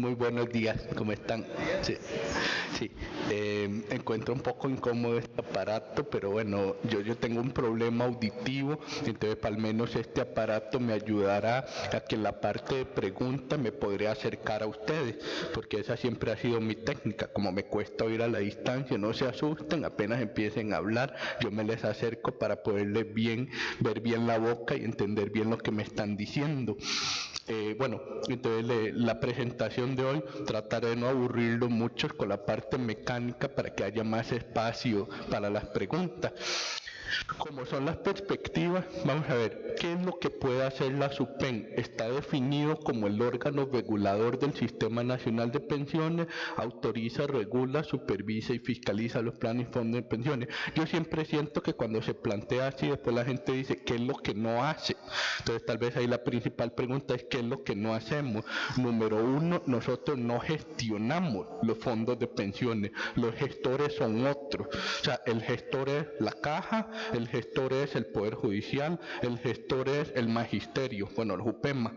Muy buenos días, ¿cómo están? Sí, sí. Encuentro un poco incómodo este aparato, pero bueno, yo tengo un problema auditivo, entonces al menos este aparato me ayudará a que la parte de pregunta me podré acercar a ustedes, porque esa siempre ha sido mi técnica. Como me cuesta oír a la distancia, no se asusten, apenas empiecen a hablar, yo me les acerco para poderles ver bien la boca y entender bien lo que me están diciendo. Bueno, entonces la presentación de hoy trataré de no aburrirlo mucho con la parte mecánica para que haya más espacio para las preguntas. Como son las perspectivas, vamos a ver, ¿qué es lo que puede hacer la SUPEN? Está definido como el órgano regulador del Sistema Nacional de Pensiones, autoriza, regula, supervisa y fiscaliza los planes y fondos de pensiones. Yo siempre siento que cuando se plantea así, después la gente dice, ¿qué es lo que no hace? Entonces tal vez ahí la principal pregunta es, ¿qué es lo que no hacemos? Número uno, nosotros no gestionamos los fondos de pensiones, los gestores son otros. O sea, el gestor es la caja, el gestor es el Poder Judicial, el gestor es el Magisterio, bueno, el JUPEMA,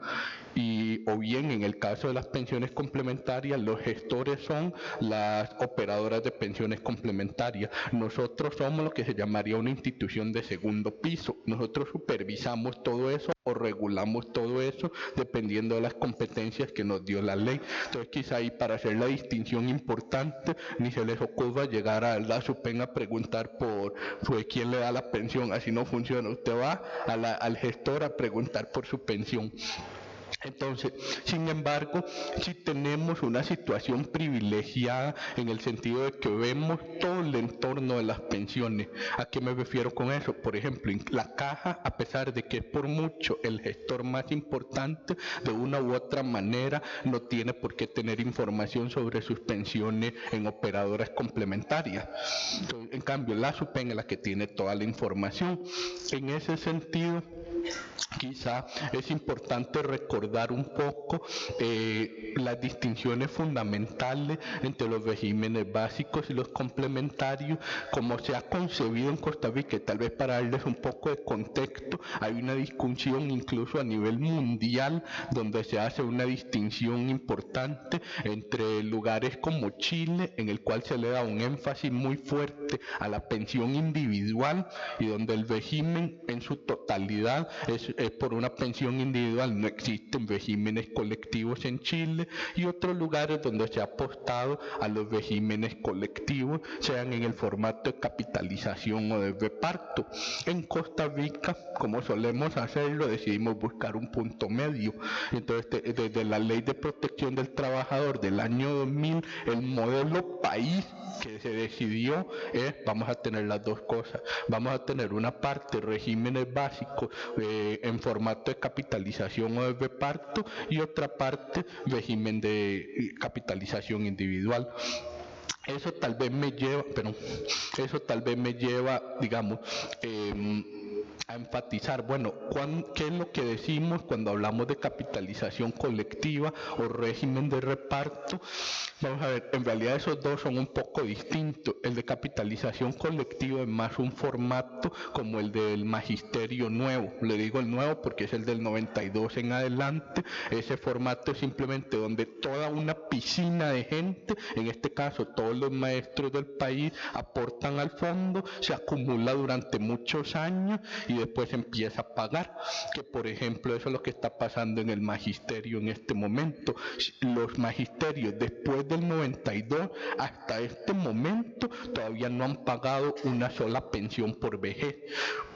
o bien en el caso de las pensiones complementarias, los gestores son las operadoras de pensiones complementarias. Nosotros somos lo que se llamaría una institución de segundo piso. Nosotros supervisamos todo eso o regulamos todo eso dependiendo de las competencias que nos dio la ley. Entonces quizá ahí para hacer la distinción importante ni se les ocurra llegar a la SUPEN a preguntar por quién le da la pensión. Así no funciona. Usted va al gestor a preguntar por su pensión. Entonces, sin embargo, si tenemos una situación privilegiada en el sentido de que vemos todo el entorno de las pensiones. ¿A qué me refiero con eso? Por ejemplo, la caja, a pesar de que es por mucho el gestor más importante, de una u otra manera no tiene por qué tener información sobre sus pensiones en operadoras complementarias. Entonces, en cambio, la SUPEN es la que tiene toda la información. En ese sentido, quizá es importante recordar un poco las distinciones fundamentales entre los regímenes básicos y los complementarios, como se ha concebido en Costa Rica. Tal vez para darles un poco de contexto, hay una discusión incluso a nivel mundial donde se hace una distinción importante entre lugares como Chile, en el cual se le da un énfasis muy fuerte a la pensión individual y donde el régimen en su totalidad es por una pensión individual. No existen regímenes colectivos en Chile, y otros lugares donde se ha apostado a los regímenes colectivos, sean en el formato de capitalización o de reparto. En Costa Rica, como solemos hacerlo, decidimos buscar un punto medio. Entonces, desde la Ley de Protección del Trabajador del año 2000, el modelo país que se decidió es, vamos a tener las dos cosas. Vamos a tener una parte, regímenes básicos en formato de capitalización o de reparto, y otra parte, régimen de capitalización individual. Eso tal vez me lleva, digamos, a enfatizar, bueno, ¿qué es lo que decimos cuando hablamos de capitalización colectiva o régimen de reparto? Vamos a ver, en realidad esos dos son un poco distintos. El de capitalización colectiva es más un formato como el del magisterio nuevo. Le digo el nuevo porque es el del 92 en adelante. Ese formato es simplemente donde toda una piscina de gente, en este caso todos los maestros del país, aportan al fondo, se acumula durante muchos años y después empieza a pagar. Que por ejemplo eso es lo que está pasando en el magisterio en este momento. Los magisterios después del 92 hasta este momento todavía no han pagado una sola pensión por vejez.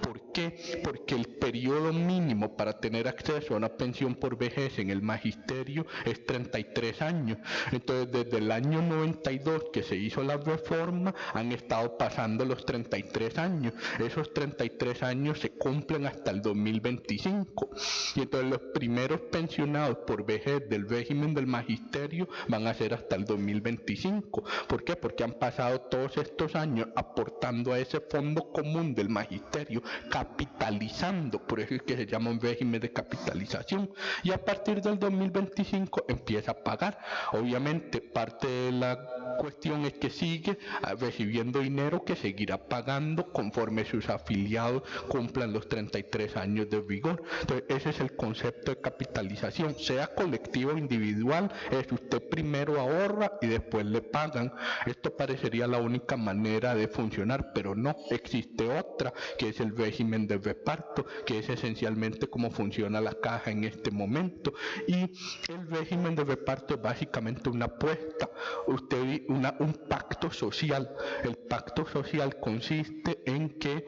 ¿Por qué? Porque el periodo mínimo para tener acceso a una pensión por vejez en el magisterio es 33 años. Entonces, desde el año 92 que se hizo la reforma, han estado pasando los 33 años. Esos 33 años se cumplen hasta el 2025. Y entonces los primeros pensionados por vejez del régimen del magisterio van a ser hasta el 2025. ¿Por qué? Porque han pasado todos estos años aportando a ese fondo común del magisterio, capitalizando, por eso es que se llama un régimen de capitalización, y a partir del 2025 empieza a pagar. Obviamente parte de la cuestión es que sigue recibiendo dinero que seguirá pagando conforme sus afiliados cumplan los 33 años de vigor. Entonces, ese es el concepto de capitalización, sea colectivo o individual, es usted primero ahorra y después le pagan. Esto parecería la única manera de funcionar, pero no, existe otra, que es el régimen de reparto, que es esencialmente cómo funciona la caja en este momento. Y el régimen de reparto es básicamente una apuesta, un pacto social. El pacto social consiste en que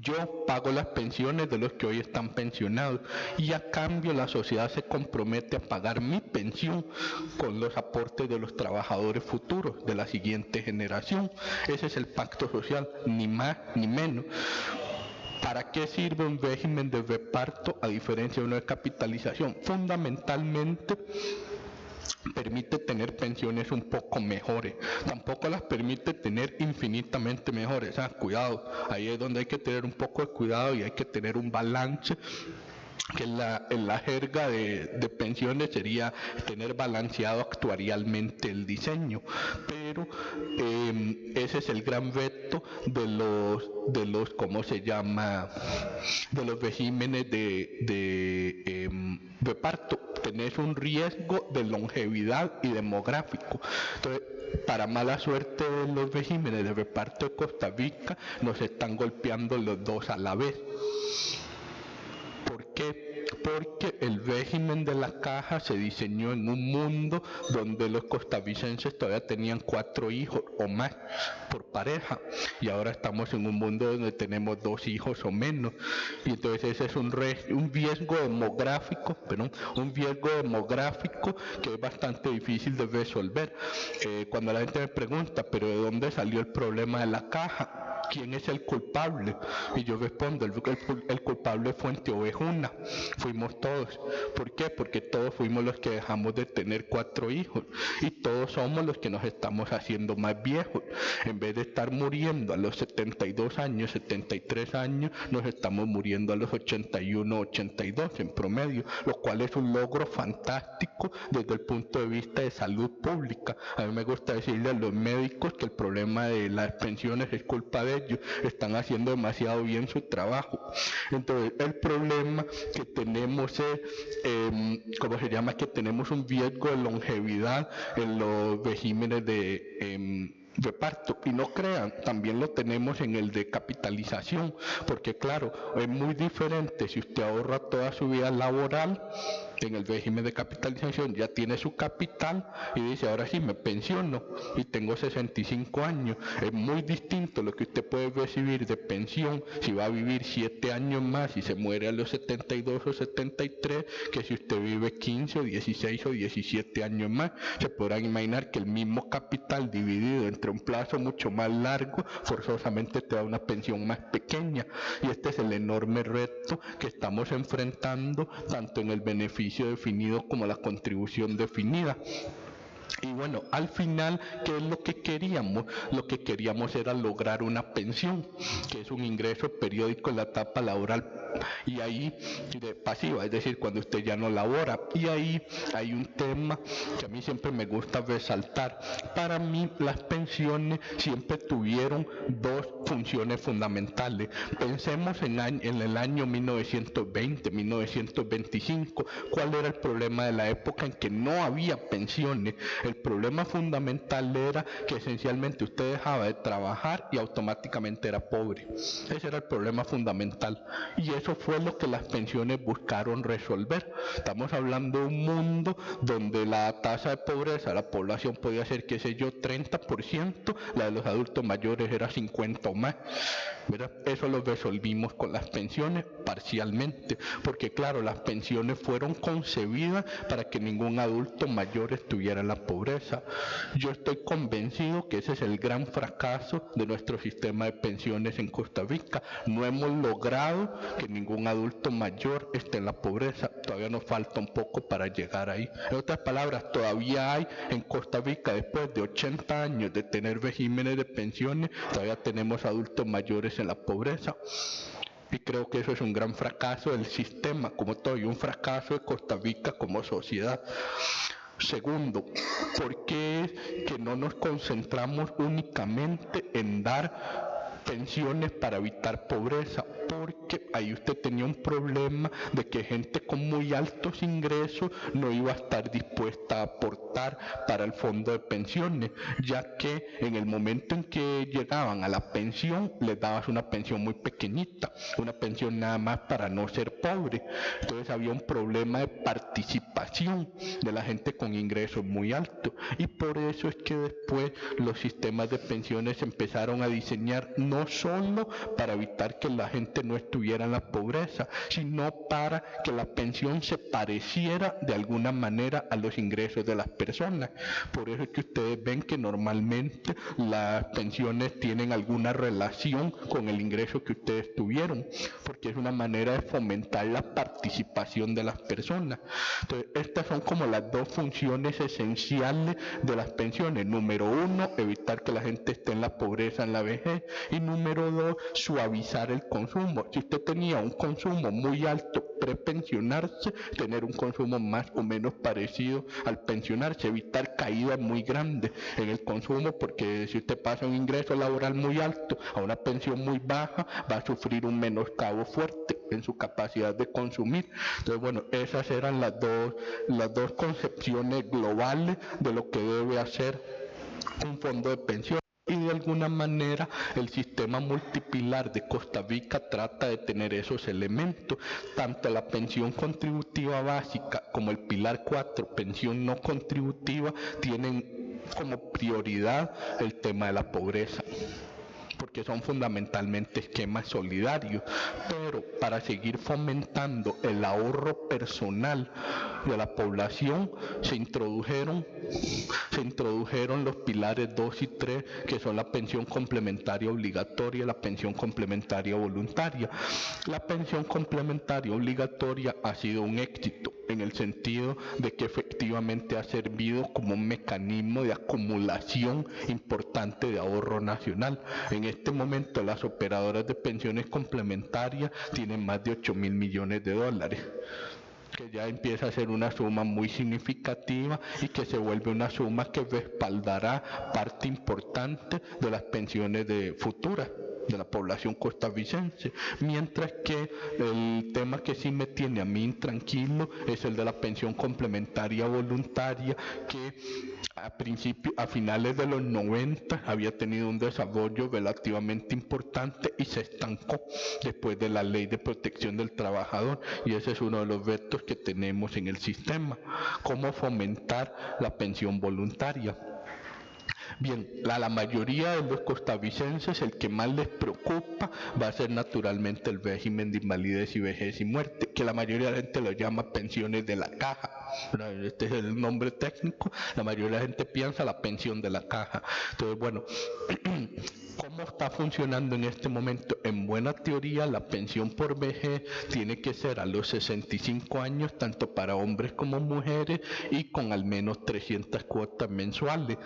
yo pago las pensiones de los que hoy están pensionados y a cambio la sociedad se compromete a pagar mi pensión con los aportes de los trabajadores futuros de la siguiente generación. Ese es el pacto social, ni más ni menos. ¿Para qué sirve un régimen de reparto a diferencia de uno de capitalización? Fundamentalmente permite tener pensiones un poco mejores, tampoco las permite tener infinitamente mejores. Cuidado, ahí es donde hay que tener un poco de cuidado y hay que tener un balance, que en la jerga de pensiones sería tener balanceado actuarialmente el diseño, pero ese es el gran reto de los ¿cómo se llama?, de los regímenes de reparto. Tenés un riesgo de longevidad y demográfico. Entonces, para mala suerte de los regímenes de reparto de Costa Rica, nos están golpeando los dos a la vez. ¿Por qué? Porque el régimen de la caja se diseñó en un mundo donde los costarricenses todavía tenían 4 hijos o más por pareja, y ahora estamos en un mundo donde tenemos 2 hijos o menos, y entonces ese es un riesgo demográfico, que es bastante difícil de resolver. Cuando la gente me pregunta, ¿pero de dónde salió el problema de la caja? ¿Quién es el culpable? Y yo respondo, el culpable fue en Ovejuna, fuimos todos. ¿Por qué? Porque todos fuimos los que dejamos de tener 4 hijos y todos somos los que nos estamos haciendo más viejos. En vez de estar muriendo a los 72 años, 73 años, nos estamos muriendo a los 81, 82 en promedio, lo cual es un logro fantástico desde el punto de vista de salud pública. A mí me gusta decirle a los médicos que el problema de las pensiones es culpa de ellos, están haciendo demasiado bien su trabajo. Entonces, el problema que tenemos es, que tenemos un riesgo de longevidad en los regímenes de reparto, y no crean, también lo tenemos en el de capitalización, porque claro, es muy diferente si usted ahorra toda su vida laboral. En el régimen de capitalización ya tiene su capital y dice, ahora sí me pensiono y tengo 65 años. Es muy distinto lo que usted puede recibir de pensión si va a vivir 7 años más y se muere a los 72 o 73, que si usted vive 15 o 16 o 17 años más. Se podrán imaginar que el mismo capital dividido entre un plazo mucho más largo forzosamente te da una pensión más pequeña, y este es el enorme reto que estamos enfrentando tanto en el beneficio definido como la contribución definida. Y bueno, al final, ¿qué es lo que queríamos? Lo que queríamos era lograr una pensión, que es un ingreso periódico en la etapa laboral, y ahí de pasiva, es decir, cuando usted ya no labora. Y ahí hay un tema que a mí siempre me gusta resaltar. Para mí las pensiones siempre tuvieron 2 funciones fundamentales. Pensemos en el año 1920, 1925, ¿cuál era el problema de la época en que no había pensiones? El problema fundamental era que esencialmente usted dejaba de trabajar y automáticamente era pobre. Ese era el problema fundamental, y eso fue lo que las pensiones buscaron resolver. Estamos hablando de un mundo donde la tasa de pobreza de la población podía ser, qué sé yo, 30%, la de los adultos mayores era 50 o más, ¿verdad? Eso lo resolvimos con las pensiones parcialmente, porque claro, las pensiones fueron concebidas para que ningún adulto mayor estuviera en la pobreza. Yo estoy convencido que ese es el gran fracaso de nuestro sistema de pensiones en Costa Rica. No hemos logrado que ningún adulto mayor esté en la pobreza. Todavía nos falta un poco para llegar ahí. En otras palabras, todavía hay en Costa Rica, después de 80 años de tener regímenes de pensiones, todavía tenemos adultos mayores en la pobreza. Y creo que eso es un gran fracaso del sistema como todo, y un fracaso de Costa Rica como sociedad. Segundo, ¿por qué es que no nos concentramos únicamente en dar pensiones para evitar pobreza? Porque ahí usted tenía un problema de que gente con muy altos ingresos no iba a estar dispuesta a aportar para el fondo de pensiones, ya que en el momento en que llegaban a la pensión les dabas una pensión muy pequeñita, una pensión nada más para no ser pobre. Entonces había un problema de participación de la gente con ingresos muy altos, y por eso es que después los sistemas de pensiones se empezaron a diseñar no solo para evitar que la gente no estuviera en la pobreza, sino para que la pensión se pareciera de alguna manera a los ingresos de las personas. Por eso es que ustedes ven que normalmente las pensiones tienen alguna relación con el ingreso que ustedes tuvieron, porque es una manera de fomentar la participación de las personas. Entonces, estas son como las dos funciones esenciales de las pensiones. Número uno, evitar que la gente esté en la pobreza en la vejez, y número dos, suavizar el consumo. Si usted tenía un consumo muy alto prepensionarse, tener un consumo más o menos parecido al pensionarse, evitar caídas muy grandes en el consumo, porque si usted pasa un ingreso laboral muy alto a una pensión muy baja, va a sufrir un menoscabo fuerte en su capacidad de consumir. Entonces, bueno, esas eran las dos concepciones globales de lo que debe hacer un fondo de pensión. Y de alguna manera el sistema multipilar de Costa Rica trata de tener esos elementos. Tanto la pensión contributiva básica como el pilar 4, pensión no contributiva, tienen como prioridad el tema de la pobreza, porque son fundamentalmente esquemas solidarios. Pero para seguir fomentando el ahorro personal de la población se introdujeron los pilares 2 y 3, que son la pensión complementaria obligatoria y la pensión complementaria voluntaria. La pensión complementaria obligatoria ha sido un éxito en el sentido de que efectivamente ha servido como un mecanismo de acumulación importante de ahorro nacional. En este momento las operadoras de pensiones complementarias tienen más de 8.000 millones de dólares, que ya empieza a ser una suma muy significativa y que se vuelve una suma que respaldará parte importante de las pensiones de futuras de la población costarricense. Mientras que el tema que sí me tiene a mí intranquilo es el de la pensión complementaria voluntaria, que a finales de los 90 había tenido un desarrollo relativamente importante y se estancó después de la Ley de Protección del Trabajador, y ese es uno de los retos que tenemos en el sistema: cómo fomentar la pensión voluntaria. Bien, a la mayoría de los costarricenses el que más les preocupa va a ser naturalmente el régimen de invalidez y vejez y muerte, que la mayoría de la gente lo llama pensiones de la caja. Este es el nombre técnico. La mayoría de la gente piensa la pensión de la caja. Entonces, bueno, ¿cómo está funcionando en este momento? En buena teoría, la pensión por vejez tiene que ser a los 65 años, tanto para hombres como mujeres, y con al menos 300 cuotas mensuales.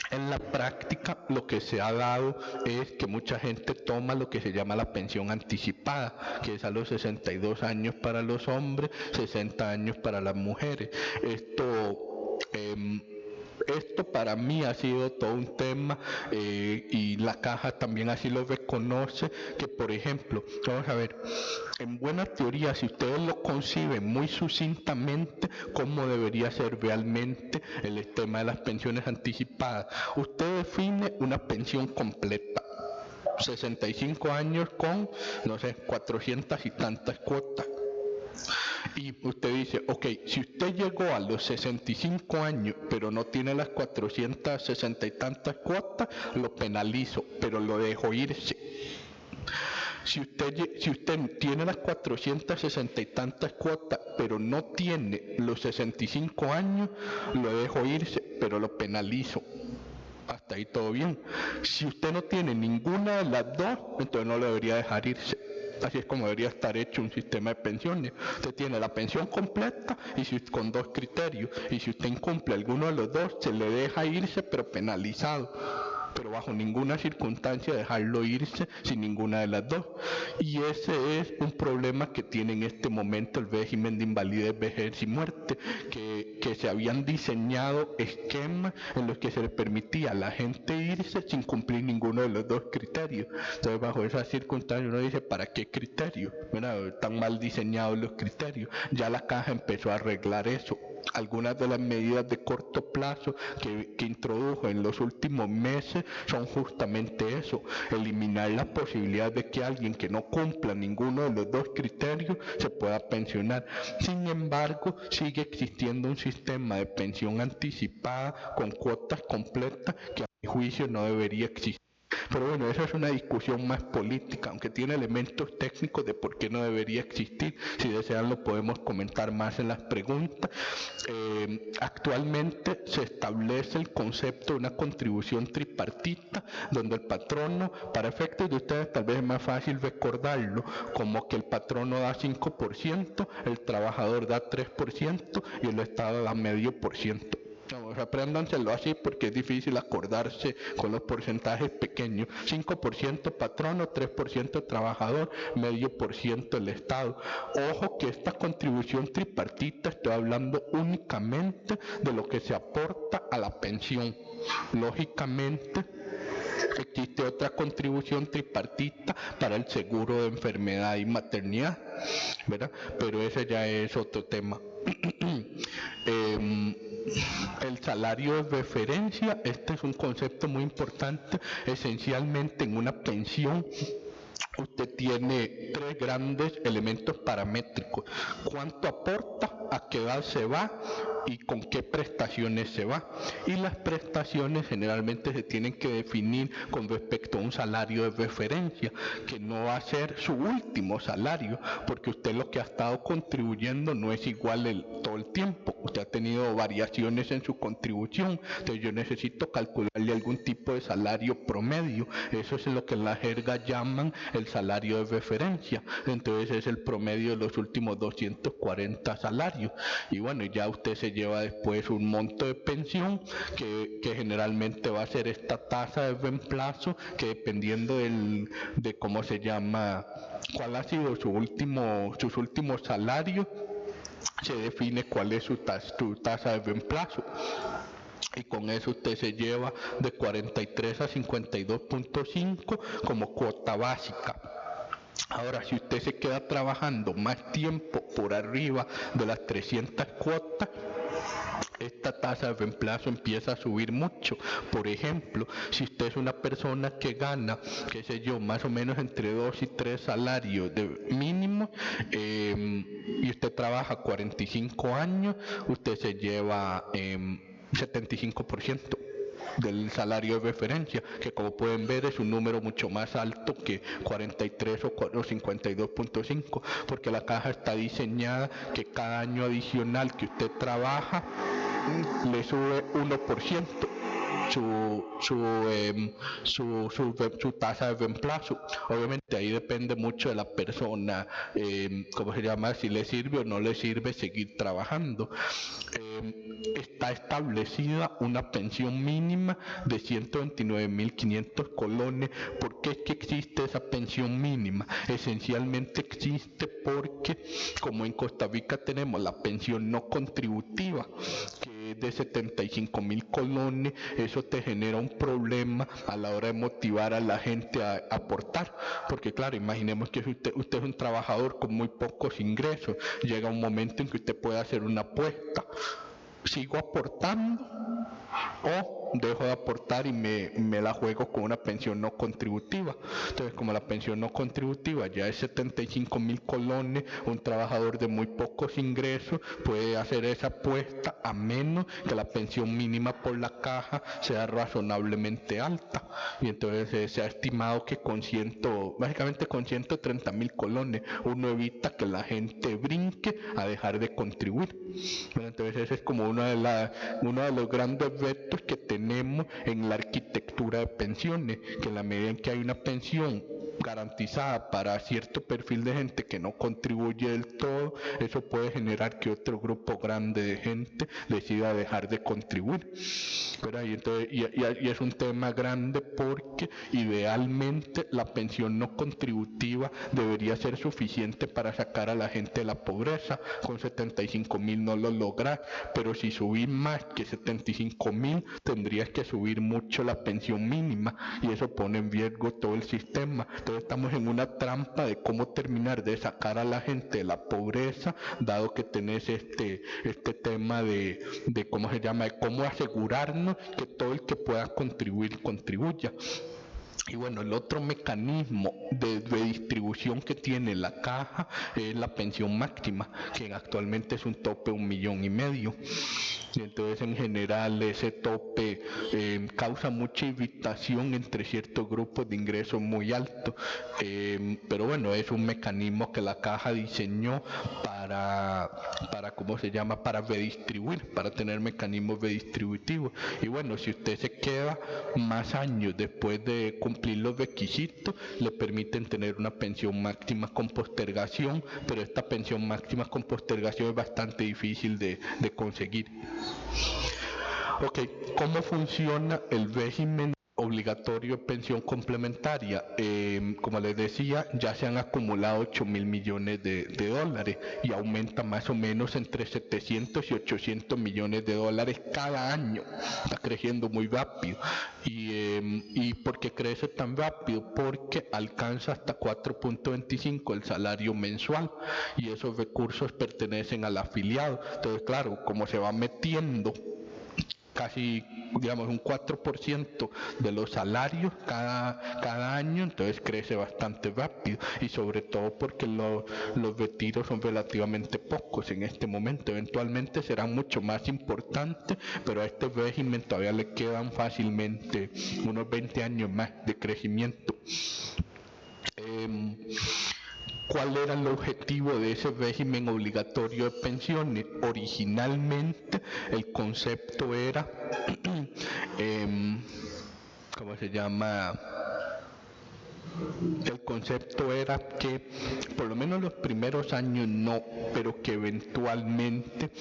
En la práctica, lo que se ha dado es que mucha gente toma lo que se llama la pensión anticipada, que es a los 62 años para los hombres, 60 años para las mujeres. Esto para mí ha sido todo un tema, y la caja también así lo reconoce, que por ejemplo, vamos a ver, en buena teoría, si ustedes lo conciben muy sucintamente, cómo debería ser realmente el tema de las pensiones anticipadas. Usted define una pensión completa, 65 años con, no sé, 400 y tantas cuotas. Y usted dice, ok, si usted llegó a los 65 años pero no tiene las 460 y tantas cuotas, lo penalizo, pero lo dejo irse. Si usted tiene las 460 y tantas cuotas pero no tiene los 65 años, lo dejo irse, pero lo penalizo. Hasta ahí todo bien. Si usted no tiene ninguna de las dos, entonces no lo debería dejar irse. Así es como debería estar hecho un sistema de pensiones. Usted tiene la pensión completa con dos criterios, y si usted incumple alguno de los dos, se le deja irse pero penalizado. pero bajo ninguna circunstancia dejarlo irse sin ninguna de las dos. Y ese es un problema que tiene en este momento el régimen de invalidez, vejez y muerte, que se habían diseñado esquemas en los que se le permitía a la gente irse sin cumplir ninguno de los dos criterios. Entonces, bajo esas circunstancias uno dice, ¿para qué criterio? Bueno, están mal diseñados los criterios. Ya la caja empezó a arreglar eso. Algunas de las medidas de corto plazo que introdujo en los últimos meses son justamente eso: eliminar la posibilidad de que alguien que no cumpla ninguno de los dos criterios se pueda pensionar. Sin embargo, sigue existiendo un sistema de pensión anticipada con cuotas completas que a mi juicio no debería existir. Pero bueno, esa es una discusión más política, aunque tiene elementos técnicos de por qué no debería existir. Si desean lo podemos comentar más en las preguntas. Actualmente se establece el concepto de una contribución tripartita, donde el patrono, para efectos de ustedes tal vez es más fácil recordarlo, como que el patrono da 5%, el trabajador da 3% y el Estado da 0,5%. Apréndanselo así porque es difícil acordarse con los porcentajes pequeños. 5% patrono, 3% trabajador, 0,5% el Estado. Ojo que esta contribución tripartita, estoy hablando únicamente de lo que se aporta a la pensión. Lógicamente existe otra contribución tripartita para el seguro de enfermedad y maternidad, ¿verdad? Pero ese ya es otro tema. El salario de referencia, este es un concepto muy importante. Esencialmente en una pensión usted tiene tres grandes elementos paramétricos: cuánto aporta, a qué edad se va y con qué prestaciones se va. Y las prestaciones generalmente se tienen que definir con respecto a un salario de referencia, que no va a ser su último salario, porque usted lo que ha estado contribuyendo no es igual todo el tiempo. Usted ha tenido variaciones en su contribución, entonces yo necesito calcularle algún tipo de salario promedio. Eso es lo que en la jerga llaman el salario de referencia. Entonces es el promedio de los últimos 240 salarios. Y bueno, ya usted se lleva después un monto de pensión que generalmente va a ser esta tasa de reemplazo, que dependiendo de cómo se llama, cuál ha sido sus últimos salarios, se define cuál es su tasa de reemplazo. Y con eso usted se lleva de 43 a 52.5 como cuota básica. Ahora, si usted se queda trabajando más tiempo por arriba de las 300 cuotas, esta tasa de reemplazo empieza a subir mucho. Por ejemplo, si usted es una persona que gana, qué sé yo, más o menos entre 2 y 3 salarios de mínimo, y usted trabaja 45 años, usted se lleva 75% del salario de referencia, que como pueden ver es un número mucho más alto que 43 o 52.5, porque la caja está diseñada que cada año adicional que usted trabaja le sube 1% su tasa de reemplazo. Obviamente ahí depende mucho de la persona, ¿cómo se llama? Si le sirve o no le sirve seguir trabajando. Está establecida una pensión mínima de 129.500 colones. ¿Por qué es que existe esa pensión mínima? Esencialmente existe porque, como en Costa Rica tenemos la pensión no contributiva, que es de 75.000 colones, eso te genera un problema a la hora de motivar a la gente a aportar, porque claro, imaginemos que usted es un trabajador con muy pocos ingresos, llega un momento en que usted puede hacer una apuesta: ¿sigo aportando o dejo de aportar y me la juego con una pensión no contributiva? Entonces, como la pensión no contributiva ya es 75.000 colones, un trabajador de muy pocos ingresos puede hacer esa apuesta, a menos que la pensión mínima por la caja sea razonablemente alta. Y entonces se ha estimado que básicamente con 130.000 colones uno evita que la gente brinque a dejar de contribuir. Bueno, entonces ese es como uno de los grandes retos que tenemos en la arquitectura de pensiones, que en la medida en que hay una pensión garantizada para cierto perfil de gente que no contribuye del todo, eso puede generar que otro grupo grande de gente decida dejar de contribuir. ¿Verdad? Y es un tema grande porque idealmente la pensión no contributiva debería ser suficiente para sacar a la gente de la pobreza. Con 75.000 no lo logras, pero si subís más que 75.000 tendrías que subir mucho la pensión mínima y eso pone en riesgo todo el sistema. Entonces estamos en una trampa de cómo terminar de sacar a la gente de la pobreza, dado que tenés este tema de cómo se llama, de cómo asegurarnos que todo el que pueda contribuir contribuya. Y bueno, el otro mecanismo de distribución que tiene la caja es la pensión máxima, que actualmente es un tope de 1,5 millones. Y entonces en general ese tope causa mucha irritación entre ciertos grupos de ingresos muy altos, pero bueno, es un mecanismo que la caja diseñó para ¿cómo se llama?, para redistribuir, para tener mecanismos redistributivos. Y bueno, si usted se queda más años después de cumplir los requisitos, le permiten tener una pensión máxima con postergación, pero esta pensión máxima con postergación es bastante difícil de conseguir. Ok, ¿cómo funciona el régimen obligatorio de pensión complementaria? Como les decía, ya se han acumulado 8.000 millones de dólares y aumenta más o menos entre 700 y 800 millones de dólares cada año. Está creciendo muy rápido. ¿Y por qué crece tan rápido? Porque alcanza hasta 4.25 el salario mensual y esos recursos pertenecen al afiliado. Entonces, claro, como se va metiendo casi, digamos, un 4% de los salarios cada año, entonces crece bastante rápido y sobre todo porque los retiros son relativamente pocos en este momento. Eventualmente serán mucho más importantes, pero a este régimen todavía le quedan fácilmente unos 20 años más de crecimiento. ¿Cuál era el objetivo de ese régimen obligatorio de pensiones? Originalmente el concepto era, ¿cómo se llama? El concepto era que por lo menos los primeros años no, pero que eventualmente,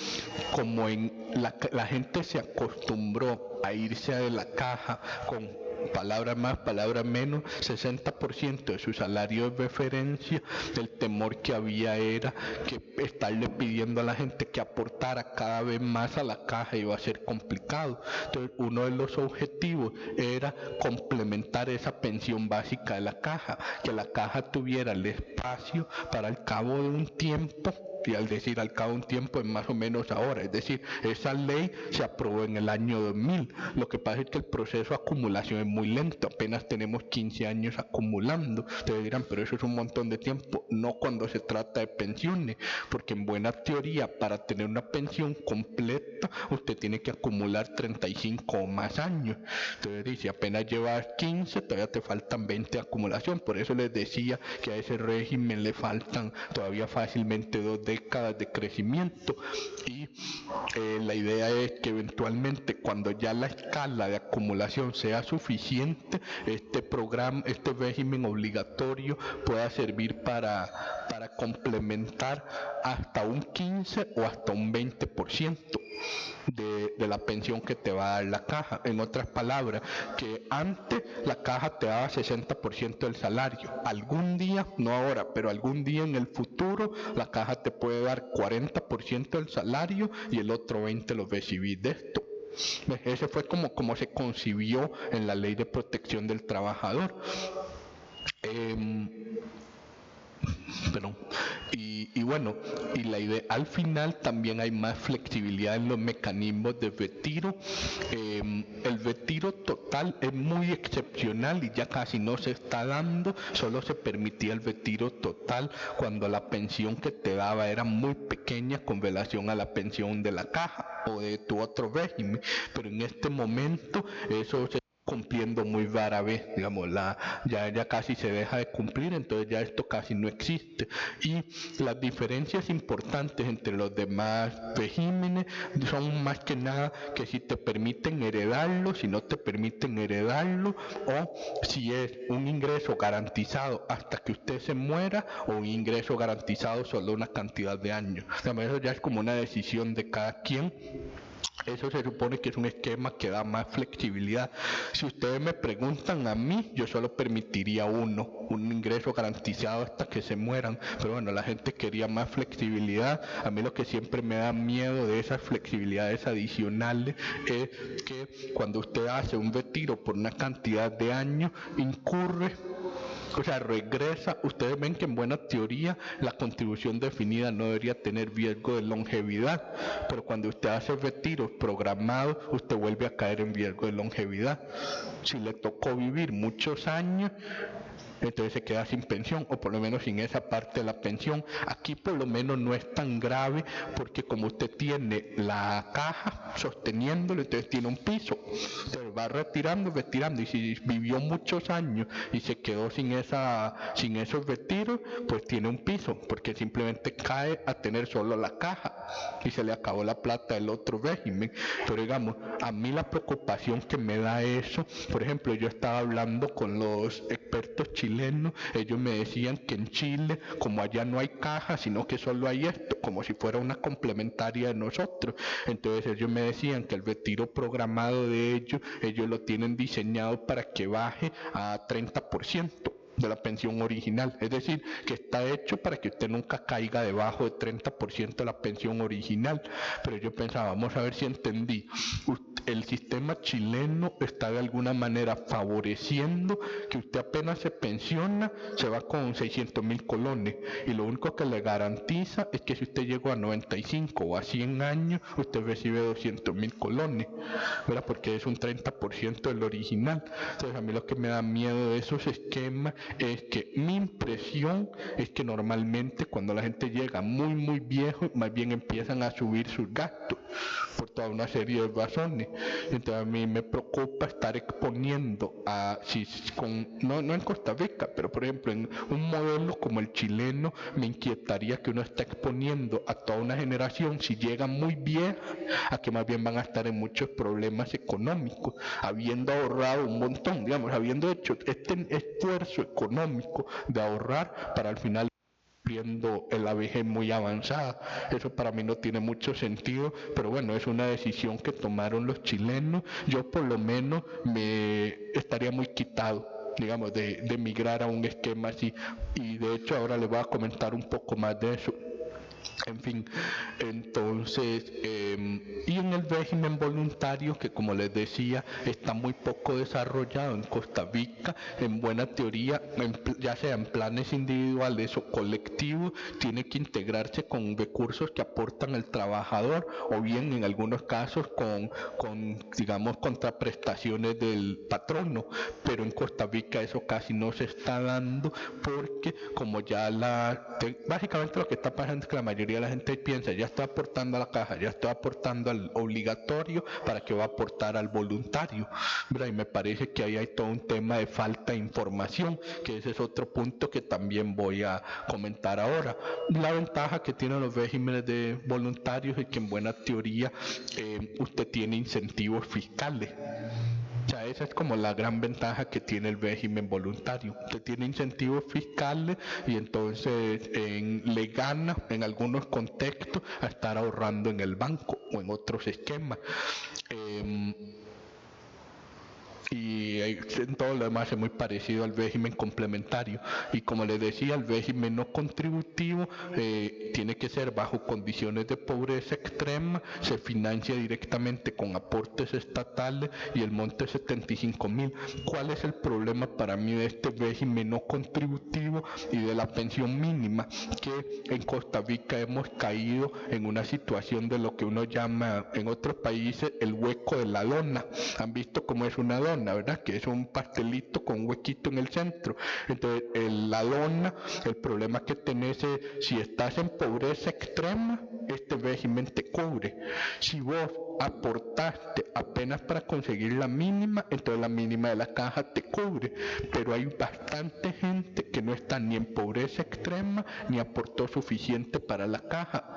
como la gente se acostumbró a irse de la caja con palabras más, palabras menos, 60% de su salario de referencia, el temor que había era que estarle pidiendo a la gente que aportara cada vez más a la caja iba a ser complicado. Entonces, uno de los objetivos era complementar esa pensión básica de la caja, que la caja tuviera el espacio para al cabo de un tiempo, y al decir al cabo de un tiempo es más o menos ahora, es decir, esa ley se aprobó en el año 2000, lo que pasa es que el proceso de acumulación es muy lento, apenas tenemos 15 años acumulando. Ustedes dirán, pero eso es un montón de tiempo. No cuando se trata de pensiones, porque en buena teoría para tener una pensión completa usted tiene que acumular 35 o más años. Entonces dice, apenas llevas 15, todavía te faltan 20 de acumulación. Por eso les decía que a ese régimen le faltan todavía fácilmente 2 décadas de crecimiento, y la idea es que eventualmente cuando ya la escala de acumulación sea suficiente, este régimen obligatorio pueda servir para complementar hasta un 15 o hasta un 20% de la pensión que te va a dar la caja. En otras palabras, que antes la caja te daba 60% del salario. Algún día, no ahora, pero algún día en el futuro, la caja te puede dar 40% del salario y el otro 20% lo recibís de esto. Ese fue como se concibió en la Ley de Protección del Trabajador. Y bueno, y la idea, al final también hay más flexibilidad en los mecanismos de retiro. El retiro total es muy excepcional y ya casi no se está dando, solo se permitía el retiro total cuando la pensión que te daba era muy pequeña con relación a la pensión de la caja o de tu otro régimen, pero en este momento eso se cumpliendo muy rara vez, digamos, ya casi se deja de cumplir, entonces ya esto casi no existe. Y las diferencias importantes entre los demás regímenes son más que nada que si te permiten heredarlo, si no te permiten heredarlo, o si es un ingreso garantizado hasta que usted se muera o un ingreso garantizado solo una cantidad de años. Digamos, eso ya es como una decisión de cada quien. Eso se supone que es un esquema que da más flexibilidad. Si ustedes me preguntan a mí, yo solo permitiría un ingreso garantizado hasta que se mueran. Pero bueno, la gente quería más flexibilidad. A mí lo que siempre me da miedo de esas flexibilidades adicionales es que cuando usted hace un retiro por una cantidad de años, incurre, o sea, regresa. Ustedes ven que en buena teoría la contribución definida no debería tener riesgo de longevidad, pero cuando usted hace retiros programados, usted vuelve a caer en riesgo de longevidad. Si le tocó vivir muchos años, entonces se queda sin pensión, o por lo menos sin esa parte de la pensión. Aquí por lo menos no es tan grave, porque como usted tiene la caja sosteniéndolo, entonces tiene un piso, se va retirando, y si vivió muchos años y se quedó sin esos retiros, pues tiene un piso, porque simplemente cae a tener solo la caja y se le acabó la plata del otro régimen. Pero digamos, a mí la preocupación que me da eso, por ejemplo, yo estaba hablando con los expertos chilenos, ellos me decían que en Chile, como allá no hay caja, sino que solo hay esto, como si fuera una complementaria de nosotros. Entonces ellos me decían que el retiro programado de ellos lo tienen diseñado para que baje a 30% de la pensión original, es decir, que está hecho para que usted nunca caiga debajo de 30% de la pensión original. Pero yo pensaba, vamos a ver si entendí, el sistema chileno está de alguna manera favoreciendo que usted apenas se pensiona, se va con 600.000 colones, y lo único que le garantiza es que si usted llegó a 95 o a 100 años, usted recibe 200.000 colones, ¿verdad? Porque es un 30% del original. Entonces a mí lo que me da miedo de esos esquemas es que mi impresión es que normalmente cuando la gente llega muy viejo, más bien empiezan a subir sus gastos por toda una serie de razones. Entonces a mí me preocupa estar exponiendo no en Costa Rica, pero por ejemplo en un modelo como el chileno, me inquietaría que uno está exponiendo a toda una generación, si llega muy vieja, a que más bien van a estar en muchos problemas económicos, habiendo ahorrado un montón, digamos, habiendo hecho este esfuerzo económico de ahorrar para al final viendo la vejez muy avanzada. Eso para mí no tiene mucho sentido, pero bueno, es una decisión que tomaron los chilenos. Yo por lo menos me estaría muy quitado, digamos, de migrar a un esquema así, y de hecho ahora les voy a comentar un poco más de eso. En fin, entonces, y en el régimen voluntario, que como les decía, está muy poco desarrollado en Costa Rica, en buena teoría, ya sea en planes individuales o colectivos, tiene que integrarse con recursos que aportan el trabajador, o bien en algunos casos digamos, contraprestaciones del patrono. Pero en Costa Rica eso casi no se está dando, porque como ya básicamente lo que está pasando es que la mayoría de la gente piensa, ya estoy aportando a la caja, ya estoy aportando al obligatorio, ¿para qué va a aportar al voluntario? ¿Verdad? Y me parece que ahí hay todo un tema de falta de información, que ese es otro punto que también voy a comentar ahora. La ventaja que tienen los regímenes de voluntarios es que en buena teoría usted tiene incentivos fiscales. O sea, esa es como la gran ventaja que tiene el régimen voluntario. Usted tiene incentivos fiscales y entonces le gana en algunos contextos a estar ahorrando en el banco o en otros esquemas. Y en todo lo demás es muy parecido al régimen complementario. Y como les decía, el régimen no contributivo tiene que ser bajo condiciones de pobreza extrema, se financia directamente con aportes estatales y el monte es 75.000. ¿Cuál es el problema para mí de este régimen no contributivo y de la pensión mínima? Que en Costa Rica hemos caído en una situación de lo que uno llama en otros países el hueco de la lona. ¿Han visto cómo es una dona? dona, ¿verdad? Que es un pastelito con un huequito en el centro. Entonces, la dona, el problema que tenés es, si estás en pobreza extrema, este régimen te cubre. Si vos aportaste apenas para conseguir la mínima, entonces la mínima de la caja te cubre, pero hay bastante gente que no está ni en pobreza extrema ni aportó suficiente para la caja.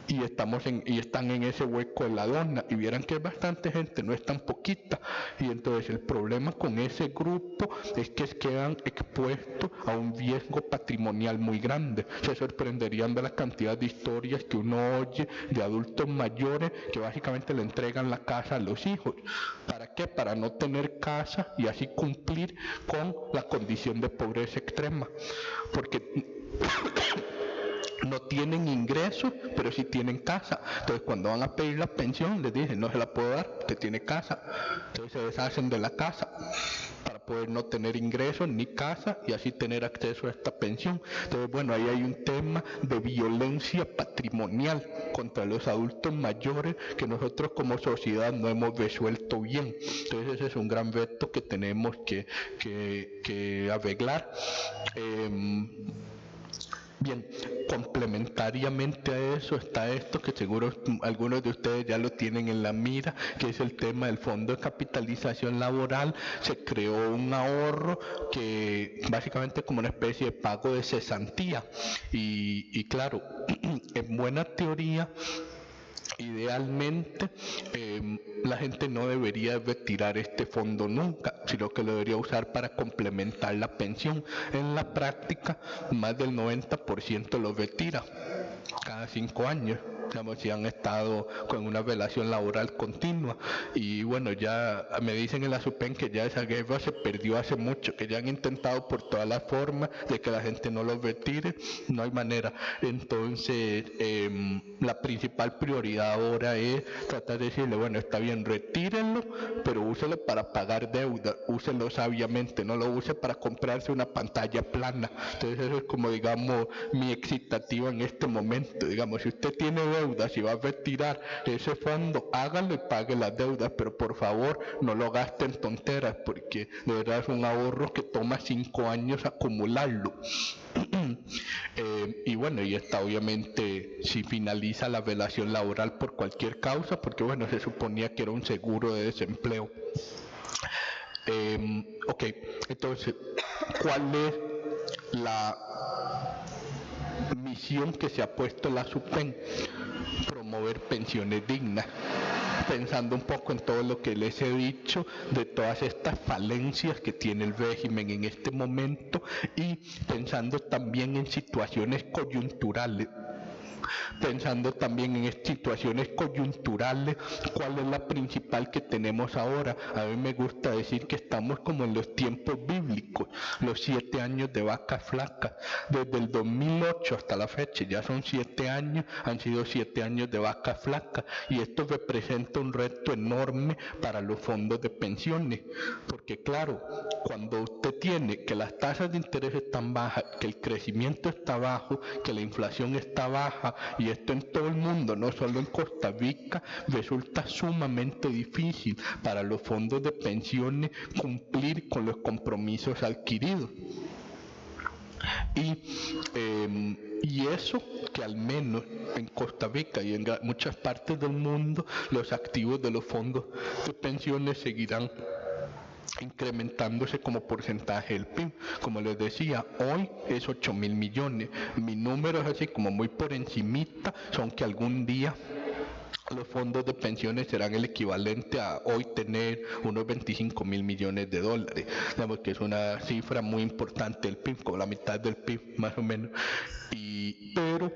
Y están en ese hueco de la dona, y vieran que es bastante gente, no es tan poquita, y entonces el problema con ese grupo es que quedan expuestos a un riesgo patrimonial muy grande. Se sorprenderían de la cantidad de historias que uno oye de adultos mayores que básicamente le entregan la casa a los hijos. ¿Para qué? Para no tener casa y así cumplir con la condición de pobreza extrema, porque no tienen ingresos, pero sí tienen casa. Entonces, cuando van a pedir la pensión, les dicen, no se la puedo dar, usted tiene casa. Entonces se deshacen de la casa para poder no tener ingresos ni casa y así tener acceso a esta pensión. Entonces, bueno, ahí hay un tema de violencia patrimonial contra los adultos mayores que nosotros como sociedad no hemos resuelto bien. Entonces, ese es un gran reto que tenemos que arreglar. Bien, complementariamente a eso está esto que seguro algunos de ustedes ya lo tienen en la mira, que es el tema del fondo de capitalización laboral. Se creó un ahorro que básicamente como una especie de pago de cesantía y claro, en buena teoría, idealmente la gente no debería retirar este fondo nunca, sino que lo debería usar para complementar la pensión. En la práctica, más del 90% lo retira cada 5 años. Digamos, si han estado con una relación laboral continua, y bueno, ya me dicen en la SUPEN que ya esa guerra se perdió hace mucho, que ya han intentado por todas las formas de que la gente no lo retire, no hay manera. Entonces la principal prioridad ahora es tratar de decirle, bueno, está bien, retírenlo, pero úselo para pagar deuda, úselo sabiamente, no lo use para comprarse una pantalla plana. Entonces eso es como, digamos, mi excitativa en este momento. Digamos, si usted tiene deudas, si va a retirar ese fondo, hágalo y pague las deudas, pero por favor no lo gaste en tonteras, porque de verdad es un ahorro que toma 5 años acumularlo. Y bueno, y está obviamente si finaliza la relación laboral por cualquier causa, porque bueno, se suponía que era un seguro de desempleo. Ok, entonces, ¿cuál es la misión que se ha puesto la SUPEN? Promover pensiones dignas, pensando un poco en todo lo que les he dicho, de todas estas falencias que tiene el régimen en este momento, y pensando también en situaciones coyunturales. Pensando también en situaciones coyunturales, ¿cuál es la principal que tenemos ahora? A mí me gusta decir que estamos como en los tiempos bíblicos, los 7 años de vaca flaca. Desde el 2008 hasta la fecha, ya son 7 años, han sido 7 años de vaca flaca, y esto representa un reto enorme para los fondos de pensiones, porque claro, cuando usted tiene que las tasas de interés están bajas, que el crecimiento está bajo, que la inflación está baja, y esto en todo el mundo, no solo en Costa Rica, resulta sumamente difícil para los fondos de pensiones cumplir con los compromisos adquiridos. Y eso que al menos en Costa Rica y en muchas partes del mundo, los activos de los fondos de pensiones seguirán incrementándose como porcentaje del PIB. Como les decía, hoy es 8.000 millones. Mi número es así como muy por encimita, son que algún día los fondos de pensiones serán el equivalente a hoy tener unos 25.000 millones de dólares. Digamos que es una cifra muy importante del PIB, como la mitad del PIB más o menos. Pero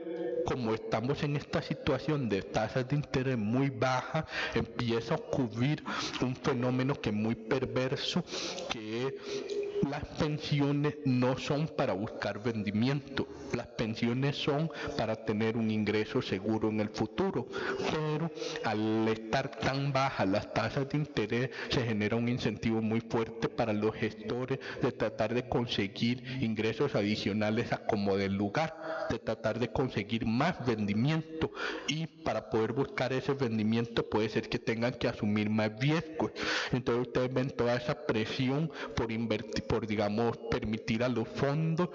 como estamos en esta situación de tasas de interés muy bajas, empieza a ocurrir un fenómeno que es muy perverso, que es las pensiones no son para buscar rendimiento, las pensiones son para tener un ingreso seguro en el futuro, pero al estar tan bajas las tasas de interés se genera un incentivo muy fuerte para los gestores de tratar de conseguir ingresos adicionales a como del lugar, de tratar de conseguir más rendimiento, y para poder buscar ese rendimiento puede ser que tengan que asumir más riesgos. Entonces ustedes ven toda esa presión por invertir, por digamos permitir a los fondos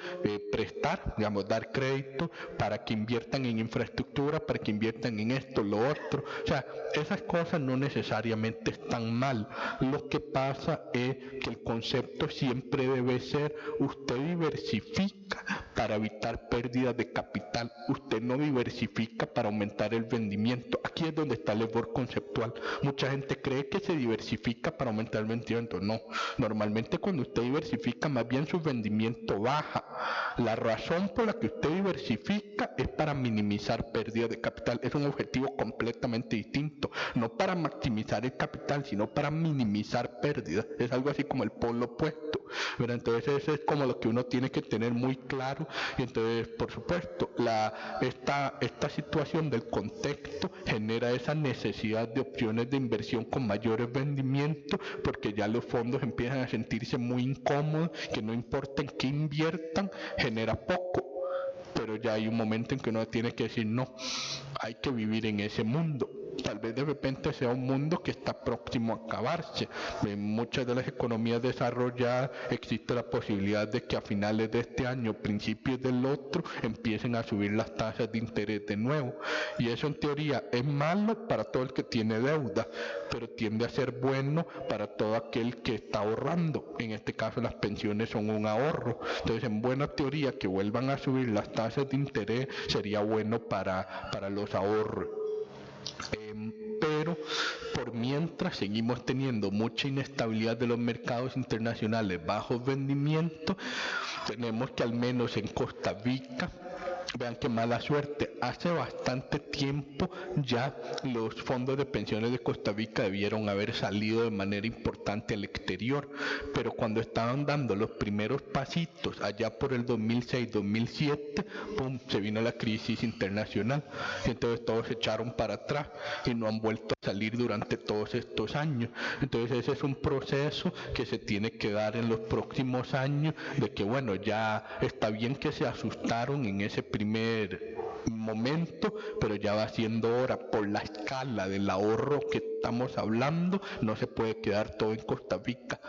prestar, digamos dar crédito para que inviertan en infraestructura, para que inviertan en esto, lo otro. O sea, esas cosas no necesariamente están mal. Lo que pasa es que el concepto siempre debe ser: usted diversifica para evitar pérdidas de capital, usted no diversifica para aumentar el rendimiento. Aquí es donde está el error conceptual. Mucha gente cree que se diversifica para aumentar el rendimiento. No, normalmente cuando usted diversifica, más bien su rendimiento baja. La razón por la que usted diversifica es para minimizar pérdidas de capital. Es un objetivo completamente distinto, no para maximizar el capital, sino para minimizar pérdidas. Es algo así como el polo opuesto, ¿verdad? Entonces eso es como lo que uno tiene que tener muy claro. Y entonces, por supuesto, esta situación del contexto genera esa necesidad de opciones de inversión con mayores rendimientos, porque ya los fondos empiezan a sentirse muy incómodos, que no importa en qué inviertan, genera poco. Pero ya hay un momento en que uno tiene que decir: no, hay que vivir en ese mundo. Tal vez de repente sea un mundo que está próximo a acabarse. En muchas de las economías desarrolladas existe la posibilidad de que a finales de este año, principios del otro, empiecen a subir las tasas de interés de nuevo. Y eso en teoría es malo para todo el que tiene deuda, pero tiende a ser bueno para todo aquel que está ahorrando. En este caso las pensiones son un ahorro. Entonces, en buena teoría, que vuelvan a subir las tasas de interés sería bueno para los ahorros. Pero por mientras seguimos teniendo mucha inestabilidad de los mercados internacionales, bajo rendimiento. Tenemos que, al menos en Costa Rica, vean qué mala suerte, hace bastante tiempo ya los fondos de pensiones de Costa Rica debieron haber salido de manera importante al exterior, pero cuando estaban dando los primeros pasitos allá por el 2006-2007, ¡pum!, se vino la crisis internacional, y entonces todos se echaron para atrás y no han vuelto a salir durante todos estos años. Entonces ese es un proceso que se tiene que dar en los próximos años, de que bueno, ya está bien que se asustaron en ese primer momento, pero ya va siendo hora. Por la escala del ahorro que estamos hablando, no se puede quedar todo en Costa Rica.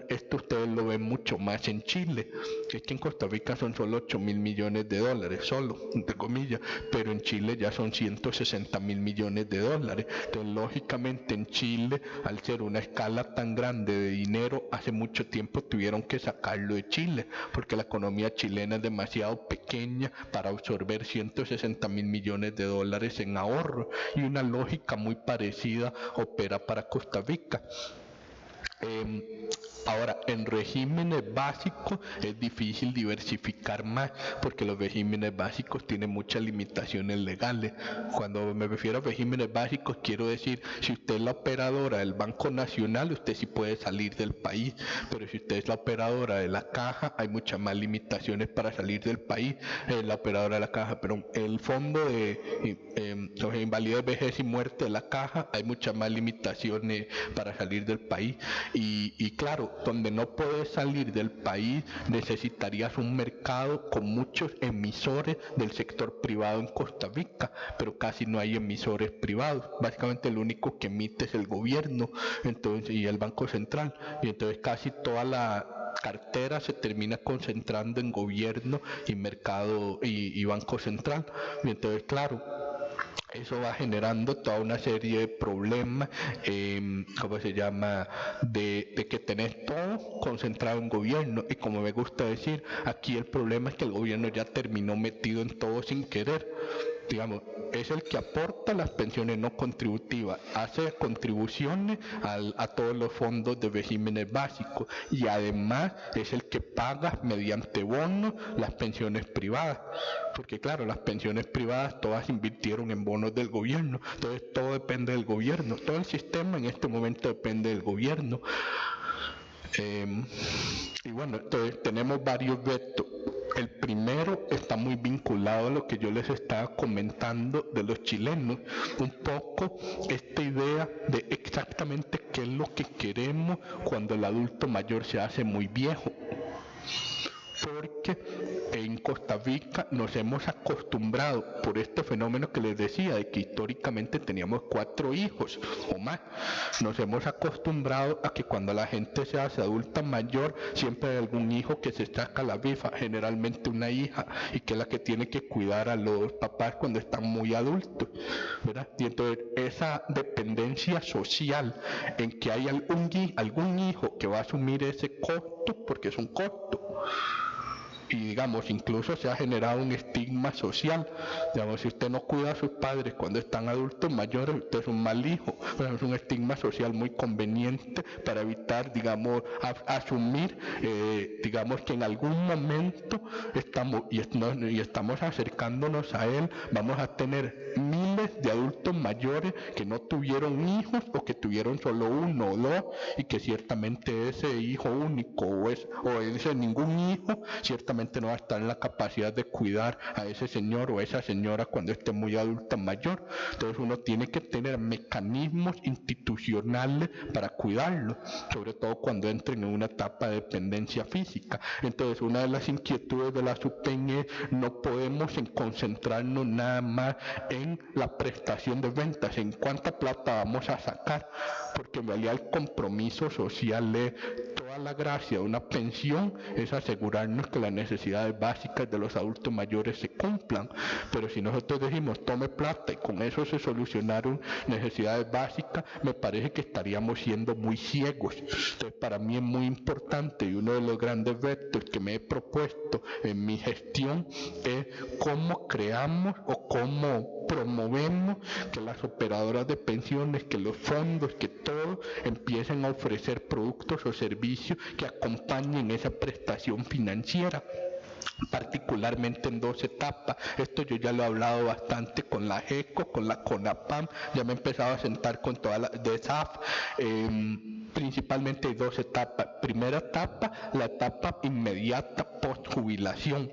Esto ustedes lo ven mucho más en Chile, que es que en Costa Rica son solo 8.000 millones de dólares, solo, entre comillas, pero en Chile ya son 160.000 millones de dólares. Entonces, lógicamente, en Chile, al ser una escala tan grande de dinero, hace mucho tiempo tuvieron que sacarlo de Chile, porque la economía chilena es demasiado pequeña para absorber 160.000 millones de dólares en ahorro, y una lógica muy parecida opera para Costa Rica. Ahora, en regímenes básicos es difícil diversificar más, porque los regímenes básicos tienen muchas limitaciones legales. Cuando me refiero a regímenes básicos, quiero decir, si usted es la operadora del Banco Nacional, usted sí puede salir del país, pero si usted es la operadora de la Caja, hay muchas más limitaciones para salir del país. La operadora de la Caja, pero el fondo de invalidez, vejez y muerte de la Caja, hay muchas más limitaciones para salir del país. Y claro, donde no puedes salir del país, necesitarías un mercado con muchos emisores del sector privado en Costa Rica, pero casi no hay emisores privados. Básicamente el único que emite es el gobierno, entonces, y el Banco Central, y entonces casi toda la cartera se termina concentrando en gobierno y mercado y Banco Central. Y entonces, claro, eso va generando toda una serie de problemas, ¿cómo se llama?, de que tenés todo concentrado en gobierno. Y como me gusta decir, aquí el problema es que el gobierno ya terminó metido en todo sin querer. Digamos, es el que aporta las pensiones no contributivas, hace contribuciones a todos los fondos de regímenes básicos, y además es el que paga mediante bonos las pensiones privadas, porque claro, las pensiones privadas todas invirtieron en bonos del gobierno, entonces todo depende del gobierno, todo el sistema en este momento depende del gobierno. Y bueno, entonces tenemos varios vetos. El primero está muy vinculado a lo que yo les estaba comentando de los chilenos, un poco esta idea de exactamente qué es lo que queremos cuando el adulto mayor se hace muy viejo. Porque en Costa Rica nos hemos acostumbrado por este fenómeno que les decía, de que históricamente teníamos 4 hijos o más. Nos hemos acostumbrado a que cuando la gente se hace adulta mayor, siempre hay algún hijo que se saca la bifa, generalmente una hija, y que es la que tiene que cuidar a los papás cuando están muy adultos, ¿verdad? Y entonces esa dependencia social en que hay algún hijo que va a asumir ese costo, porque es un costo, y digamos, incluso se ha generado un estigma social. Digamos, si usted no cuida a sus padres cuando están adultos mayores, usted es un mal hijo. Bueno, es un estigma social muy conveniente para evitar, digamos, asumir, digamos, que en algún momento estamos acercándonos a él, vamos a tener miles de adultos mayores que no tuvieron hijos o que tuvieron solo uno o dos, y que ciertamente ese hijo único o ese ningún hijo, ciertamente no va a estar en la capacidad de cuidar a ese señor o esa señora cuando esté muy adulta mayor. Entonces uno tiene que tener mecanismos institucionales para cuidarlo, sobre todo cuando entren en una etapa de dependencia física. Entonces una de las inquietudes de la SUPEN es: no podemos concentrarnos nada más en la prestación de rentas, en cuánta plata vamos a sacar, porque en realidad el compromiso social es, toda la gracia de una pensión es asegurarnos que las necesidades básicas de los adultos mayores se cumplan. Pero si nosotros decimos tome plata y con eso se solucionaron necesidades básicas, me parece que estaríamos siendo muy ciegos. Entonces para mí es muy importante, y uno de los grandes retos que me he propuesto en mi gestión es cómo creamos o cómo promovemos que las operadoras de pensiones, que los fondos, que todo empiecen a ofrecer productos o servicios que acompañen esa prestación financiera, particularmente en 2 etapas. Esto yo ya lo he hablado bastante con la GECO, con la CONAPAM, ya me he empezado a sentar con toda la de SAF. Principalmente hay 2 etapas. Primera etapa, la etapa inmediata post jubilación,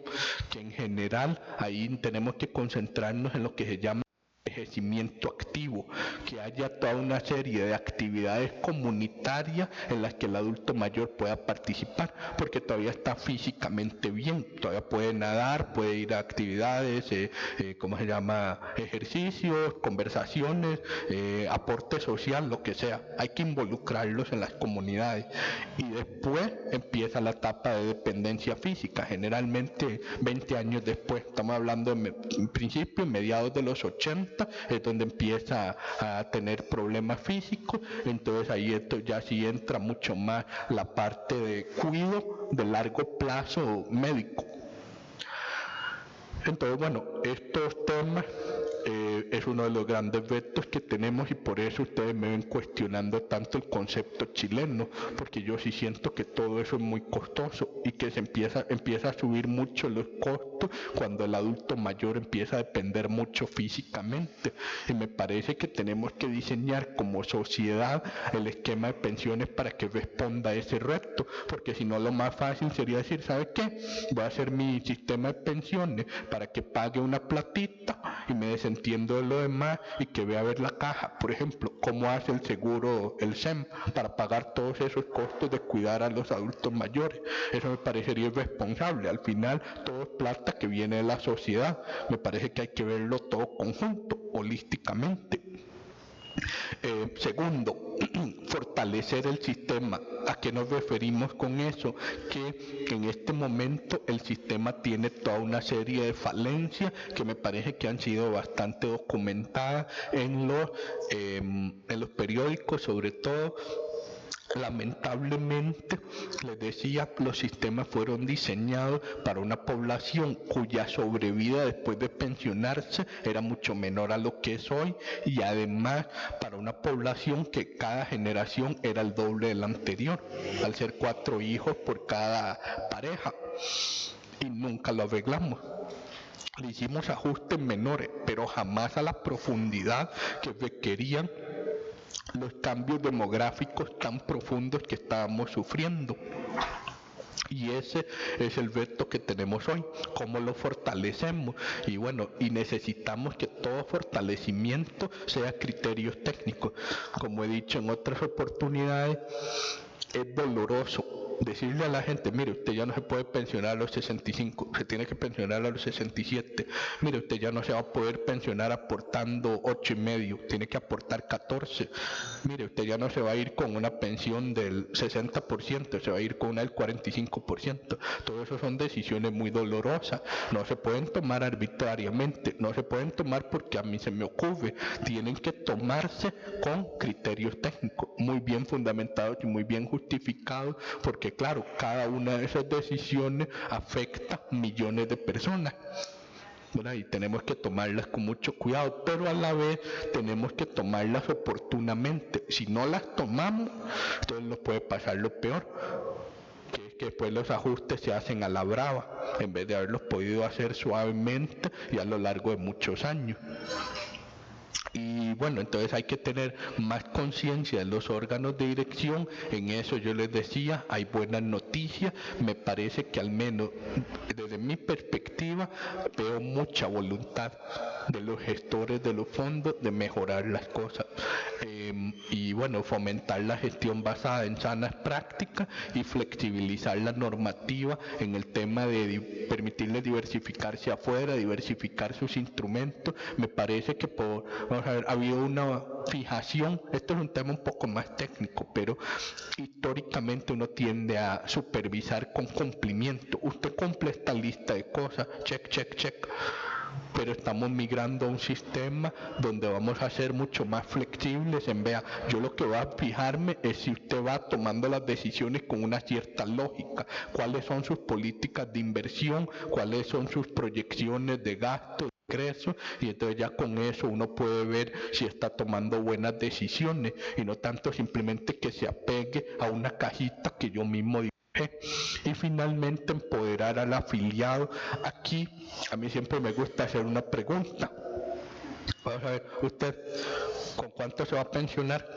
que en general ahí tenemos que concentrarnos en lo que se llama envejecimiento activo, que haya toda una serie de actividades comunitarias en las que el adulto mayor pueda participar, porque todavía está físicamente bien, todavía puede nadar, puede ir a actividades, ejercicios, conversaciones, aporte social, lo que sea. Hay que involucrarlos en las comunidades. Y después empieza la etapa de dependencia física, generalmente 20 años después. Estamos hablando en principio, en mediados de los 80, es donde empieza a tener problemas físicos. Entonces ahí esto ya sí entra mucho más la parte de cuidado de largo plazo médico. Entonces, bueno, estos temas es uno de los grandes retos que tenemos, y por eso ustedes me ven cuestionando tanto el concepto chileno, porque yo sí siento que todo eso es muy costoso y que se empieza a subir mucho los costos cuando el adulto mayor empieza a depender mucho físicamente. Y me parece que tenemos que diseñar como sociedad el esquema de pensiones para que responda a ese reto, porque si no, lo más fácil sería decir, ¿sabe qué? Voy a hacer mi sistema de pensiones para que pague una platita y me desentiendo de lo demás, y que vea a ver la caja, por ejemplo, cómo hace el seguro, el SEM, para pagar todos esos costos de cuidar a los adultos mayores. Eso me parecería irresponsable. Al final todo es plata que viene de la sociedad. Me parece que hay que verlo todo conjunto, holísticamente. Segundo, fortalecer el sistema. ¿A qué nos referimos con eso? Que en este momento el sistema tiene toda una serie de falencias que me parece que han sido bastante documentadas en los periódicos, sobre todo. Lamentablemente, les decía, los sistemas fueron diseñados para una población cuya sobrevida después de pensionarse era mucho menor a lo que es hoy, y además para una población que cada generación era el doble de la anterior, al ser 4 hijos por cada pareja, y nunca lo arreglamos. Le hicimos ajustes menores, pero jamás a la profundidad que requerían los cambios demográficos tan profundos que estábamos sufriendo. Y ese es el reto que tenemos hoy, cómo lo fortalecemos. Y bueno, y necesitamos que todo fortalecimiento sea criterios técnicos. Como he dicho en otras oportunidades, es doloroso decirle a la gente, mire, usted ya no se puede pensionar a los 65, se tiene que pensionar a los 67, mire, usted ya no se va a poder pensionar aportando 8,5, tiene que aportar 14, mire, usted ya no se va a ir con una pensión del 60%, se va a ir con una del 45%, todo eso son decisiones muy dolorosas, no se pueden tomar arbitrariamente, no se pueden tomar porque a mí se me ocurre, tienen que tomarse con criterios técnicos, muy bien fundamentados y muy bien justificados, porque claro, cada una de esas decisiones afecta millones de personas. Bueno, y tenemos que tomarlas con mucho cuidado, pero a la vez tenemos que tomarlas oportunamente. Si no las tomamos, entonces nos puede pasar lo peor, que es que después los ajustes se hacen a la brava, en vez de haberlos podido hacer suavemente y a lo largo de muchos años. Y bueno, entonces hay que tener más conciencia de los órganos de dirección. En eso yo les decía, hay buenas noticias. Me parece que al menos desde mi perspectiva veo mucha voluntad de los gestores de los fondos de mejorar las cosas. Y bueno, fomentar la gestión basada en sanas prácticas y flexibilizar la normativa en el tema de permitirles diversificarse afuera, diversificar sus instrumentos. Me parece que vamos a ver, ha habido una fijación, esto es un tema un poco más técnico, pero históricamente uno tiende a supervisar con cumplimiento. Usted cumple esta lista de cosas, check, check, check. Pero estamos migrando a un sistema donde vamos a ser mucho más flexibles en vea, yo lo que voy a fijarme es si usted va tomando las decisiones con una cierta lógica, cuáles son sus políticas de inversión, cuáles son sus proyecciones de gasto, ingresos, y entonces ya con eso uno puede ver si está tomando buenas decisiones y no tanto simplemente que se apegue a una cajita que yo mismo dibujé. Y finalmente empoderar al afiliado. Aquí a mí siempre me gusta hacer una pregunta. Vamos a ver, ¿usted con cuánto se va a pensionar?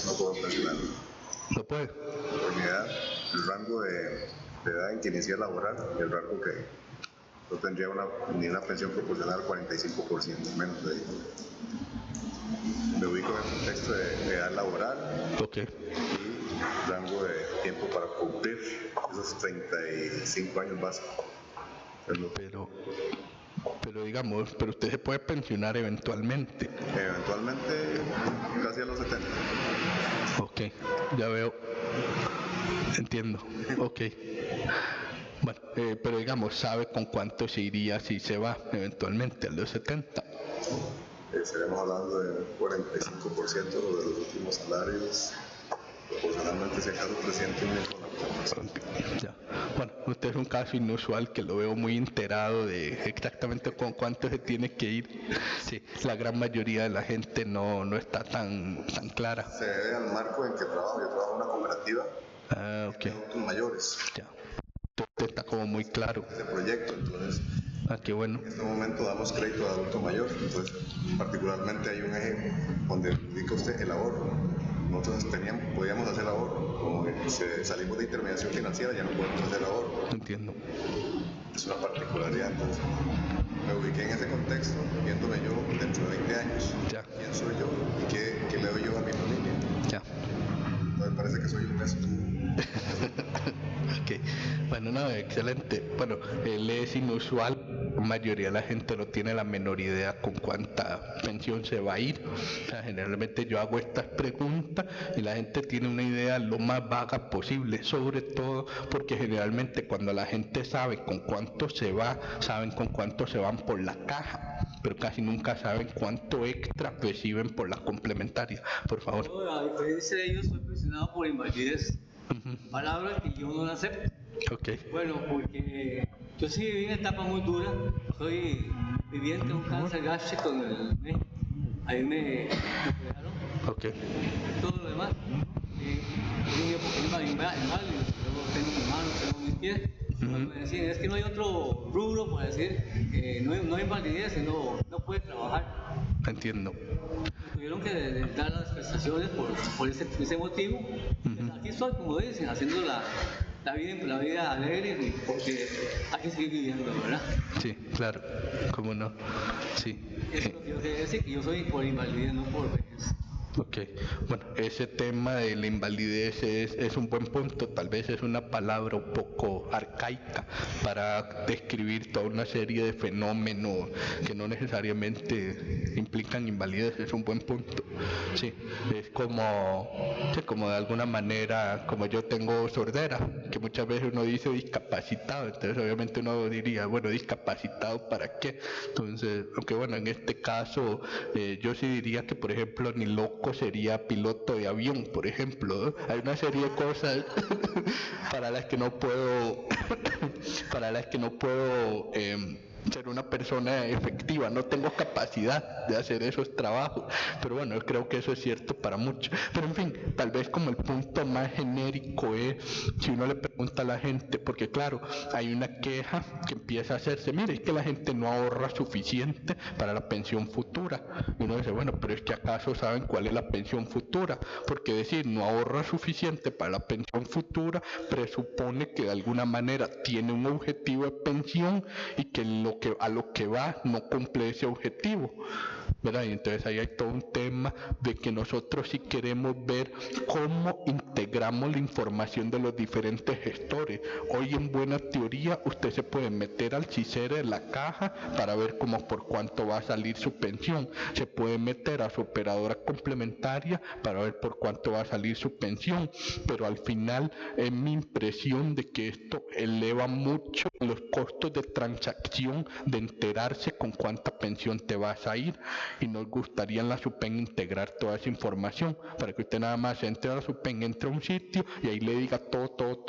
No puedo pensionar. ¿No puede? Por mi edad, el rango de edad en que inicié a laborar y el rango que no tendría ni una pensión proporcional al 45%, menos de ahí. Me ubico en el contexto de edad laboral. Ok. Y rango de tiempo para cumplir esos 35 años básicos. Pero digamos, pero usted se puede pensionar eventualmente. Eventualmente, casi a los 70. Ok, ya veo. Entiendo. Ok. Bueno, pero digamos, ¿sabe con cuánto se iría si se va eventualmente a los 70? Estaremos hablando de un 45% de los últimos salarios, proporcionalmente si acaso 300,000 con la persona. Ya. Bueno, usted es un caso inusual que lo veo muy enterado de exactamente con cuánto se tiene que ir. Sí, la gran mayoría de la gente no está tan clara. Se debe al marco en que trabajo. Yo trabajo en una cooperativa ok. de adultos mayores. Ya. Entonces está como muy claro. Este proyecto, entonces. Qué bueno. En este momento damos crédito de adulto mayor, entonces particularmente hay un eje donde indica usted el ahorro. Nosotros podíamos hacer ahorro, como salimos de intermediación financiera ya no podemos hacer ahorro. Entiendo. Es una particularidad, entonces me ubiqué en ese contexto, viéndome yo dentro de 20 años. Ya. ¿Quién soy yo? ¿Y qué le doy yo a mi familia? Ya. Entonces parece que soy un necio. Ok, bueno, no, excelente. Bueno, él es inusual, la mayoría de la gente no tiene la menor idea con cuánta pensión se va a ir. O sea, generalmente yo hago estas preguntas y la gente tiene una idea lo más vaga posible, sobre todo porque generalmente cuando la gente sabe con cuánto se va, saben con cuánto se van por la caja, pero casi nunca saben cuánto extra reciben por las complementarias. Por favor. Yo, a diferencia de ellos, soy presionado por invalidez. Palabra que yo no la acepto. Okay. Bueno, porque yo sí viví una etapa muy dura. Soy viviente de un cáncer gástrico en el mes. Ahí me operaron. Okay. Todo lo demás. Porque iba inválido. Luego tengo mis manos, tengo mis pies. Me decían, es que no hay otro rubro para decir, no hay invalidez, sino no puede trabajar. Entiendo. Tuvieron que dar las prestaciones por ese motivo. Pues aquí estoy, como dicen, haciendo la vida alegre, porque hay que seguir viviendo, ¿verdad? Sí, claro, cómo no. Sí. Eso es lo que yo quería decir, que yo soy por invalidez, no por vejez. Ok, bueno, ese tema de la invalidez es un buen punto, tal vez es una palabra un poco arcaica para describir toda una serie de fenómenos que no necesariamente implican invalidez, es un buen punto. Sí, es como de alguna manera, como yo tengo sordera, que muchas veces uno dice discapacitado, entonces obviamente uno diría, bueno, discapacitado ¿para qué? Entonces, aunque bueno, en este caso yo sí diría que por ejemplo ni loco sería piloto de avión, por ejemplo, ¿no? Hay una serie de cosas para las que no puedo ser una persona efectiva, no tengo capacidad de hacer esos trabajos, pero bueno, yo creo que eso es cierto para muchos. Pero en fin, tal vez como el punto más genérico es, si uno le pregunta a la gente, porque claro, hay una queja que empieza a hacerse, mire, es que la gente no ahorra suficiente para la pensión futura, y uno dice, bueno, pero es que acaso saben cuál es la pensión futura, porque decir no ahorra suficiente para la pensión futura presupone que de alguna manera tiene un objetivo de pensión y que a lo que va no cumple ese objetivo, ¿verdad? Y entonces ahí hay todo un tema de que nosotros sí queremos ver cómo integramos la información de los diferentes gestores. Hoy en buena teoría usted se puede meter al CICERE de la caja para ver cómo por cuánto va a salir su pensión, se puede meter a su operadora complementaria para ver por cuánto va a salir su pensión, pero al final es mi impresión de que esto eleva mucho los costos de transacción, de enterarse con cuánta pensión te vas a ir, y nos gustaría en la SUPEN integrar toda esa información para que usted nada más entre a la SUPEN, entre a un sitio y ahí le diga todos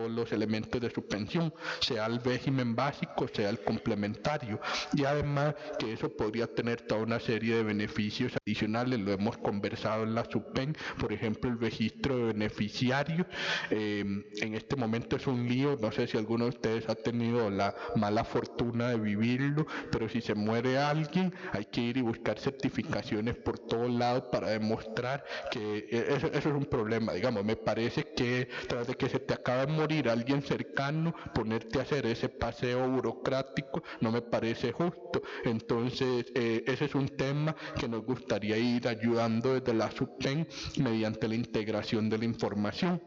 los elementos de su pensión, sea el régimen básico, sea el complementario, y además que eso podría tener toda una serie de beneficios adicionales, lo hemos conversado en la SUPEN, por ejemplo el registro de beneficiarios, en este momento es un lío, no sé si alguno de ustedes ha tenido la mala fortuna de vivirlo, pero si se muere alguien hay que ir y buscar certificaciones por todos lados para demostrar que eso es un problema. Digamos, me parece que tras de que se te acaba de morir alguien cercano, ponerte a hacer ese paseo burocrático no me parece justo. Entonces ese es un tema que nos gustaría ir ayudando desde la SUPEN mediante la integración de la información.